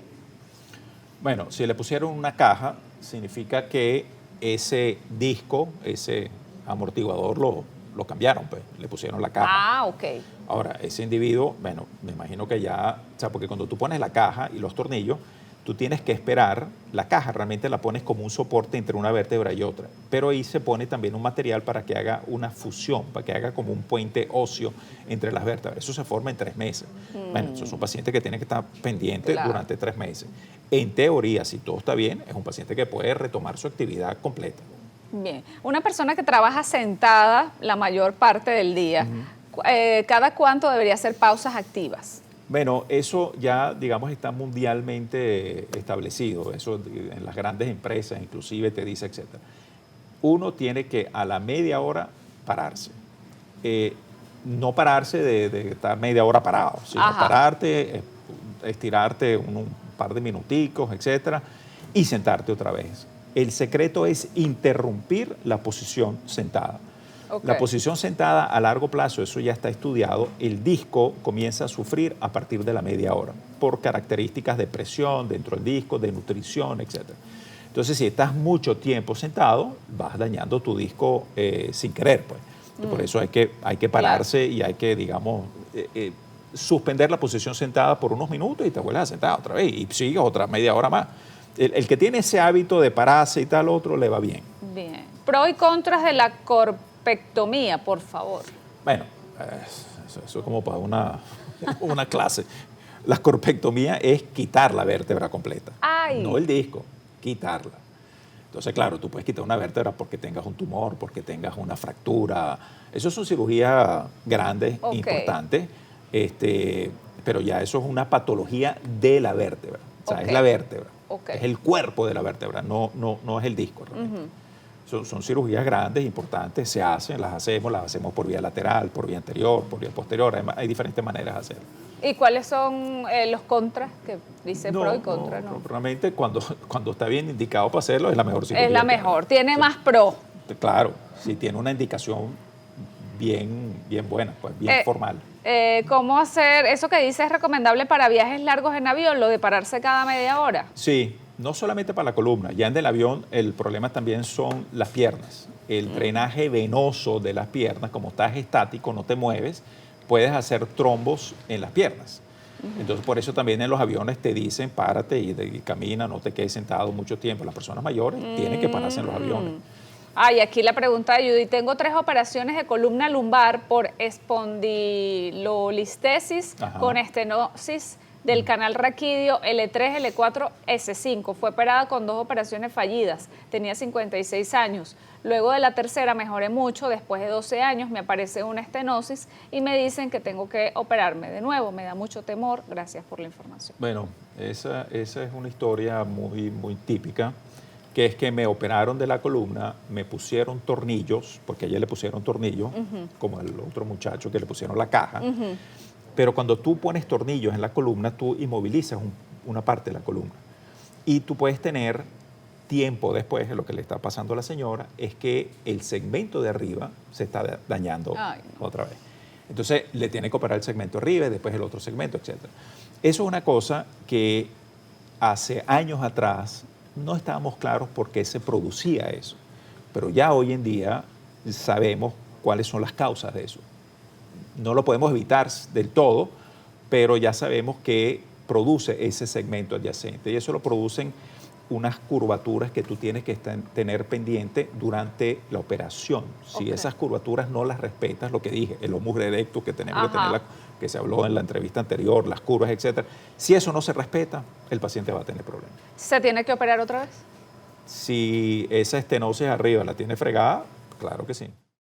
Bueno, si le pusieron una caja, significa que ese disco, ese amortiguador lo cambiaron, pues, le pusieron la caja. Ok. Ahora, ese individuo, bueno, me imagino que ya, o sea, porque cuando tú pones la caja y los tornillos, tú tienes que esperar, la caja realmente la pones como un soporte entre una vértebra y otra, pero ahí se pone también un material para que haga una fusión, para que haga como un puente óseo entre las vértebras. Eso se forma en 3 meses. Bueno, esos son pacientes que tienen que estar pendientes durante 3 meses. En teoría, si todo está bien, es un paciente que puede retomar su actividad completa. Bien. Una persona que trabaja sentada la mayor parte del día, ¿cada cuánto debería hacer pausas activas? Bueno, eso ya, digamos, está mundialmente establecido. Eso en las grandes empresas inclusive te dice, etcétera. Uno tiene que a la media hora pararse. No pararse de estar media hora parado, sino pararte, estirarte un par de minuticos, etcétera, y sentarte otra vez. El secreto es interrumpir la posición sentada. Okay. La posición sentada a largo plazo, eso ya está estudiado, el disco comienza a sufrir a partir de la media hora, por características de presión dentro del disco, de nutrición, etcétera. Entonces, si estás mucho tiempo sentado, vas dañando tu disco sin querer, pues. Por eso hay que pararse y hay que, digamos, suspender la posición sentada por unos minutos y te vuelves a sentar otra vez y sigues otra media hora más. El que tiene ese hábito de pararse y tal otro le va bien. Bien. Pro y contras de la corpectomía, por favor. Bueno, eso es como para una clase. La corpectomía es quitar la vértebra completa, no el disco, quitarla. Entonces, claro, tú puedes quitar una vértebra porque tengas un tumor, porque tengas una fractura. Eso son cirugías grandes, importantes, pero ya eso es una patología de la vértebra. O sea, es la vértebra, es el cuerpo de la vértebra, no es el disco realmente. Son cirugías grandes, importantes, las hacemos por vía lateral, por vía anterior, por vía posterior, hay diferentes maneras de hacerlo. ¿Y cuáles son los contras que dice pro y contra? No, realmente cuando está bien indicado para hacerlo es la mejor cirugía. Es la mejor, tiene más pro. Claro, si tiene una indicación bien buena, pues bien formal. ¿Cómo hacer? Eso que dice es recomendable para viajes largos en avión, lo de pararse cada media hora. Sí, no solamente para la columna, ya en el avión el problema también son las piernas. El drenaje venoso de las piernas, como estás estático, no te mueves, puedes hacer trombos en las piernas. Entonces, por eso también en los aviones te dicen, párate y camina, no te quedes sentado mucho tiempo. Las personas mayores tienen que pararse en los aviones. Y aquí la pregunta de Judy. Tengo 3 operaciones de columna lumbar por espondilolistesis con estenosis del canal raquídeo L3, L4, S5. Fue operada con 2 operaciones fallidas. Tenía 56 años. Luego de la tercera mejoré mucho. Después de 12 años me aparece una estenosis y me dicen que tengo que operarme de nuevo. Me da mucho temor. Gracias por la información. Bueno, esa es una historia muy típica, que es que me operaron de la columna, me pusieron tornillos, porque a ella le pusieron tornillos, como al otro muchacho que le pusieron la caja. Pero cuando tú pones tornillos en la columna, tú inmovilizas una parte de la columna. Y tú puedes tener tiempo después, lo que le está pasando a la señora, es que el segmento de arriba se está dañando otra vez. Entonces, le tiene que operar el segmento arriba y después el otro segmento, etc. Eso es una cosa que hace años atrás no estábamos claros por qué se producía eso. Pero ya hoy en día sabemos cuáles son las causas de eso. No lo podemos evitar del todo, pero ya sabemos que produce ese segmento adyacente. Y eso lo producen unas curvaturas que tú tienes que tener pendiente durante la operación. Si esas curvaturas no las respetas, lo que dije, el humus erectus que tenemos que tener, que se habló en la entrevista anterior, las curvas, etcétera. Si eso no se respeta, el paciente va a tener problemas. ¿Se tiene que operar otra vez? Si esa estenosis arriba la tiene fregada, claro que sí.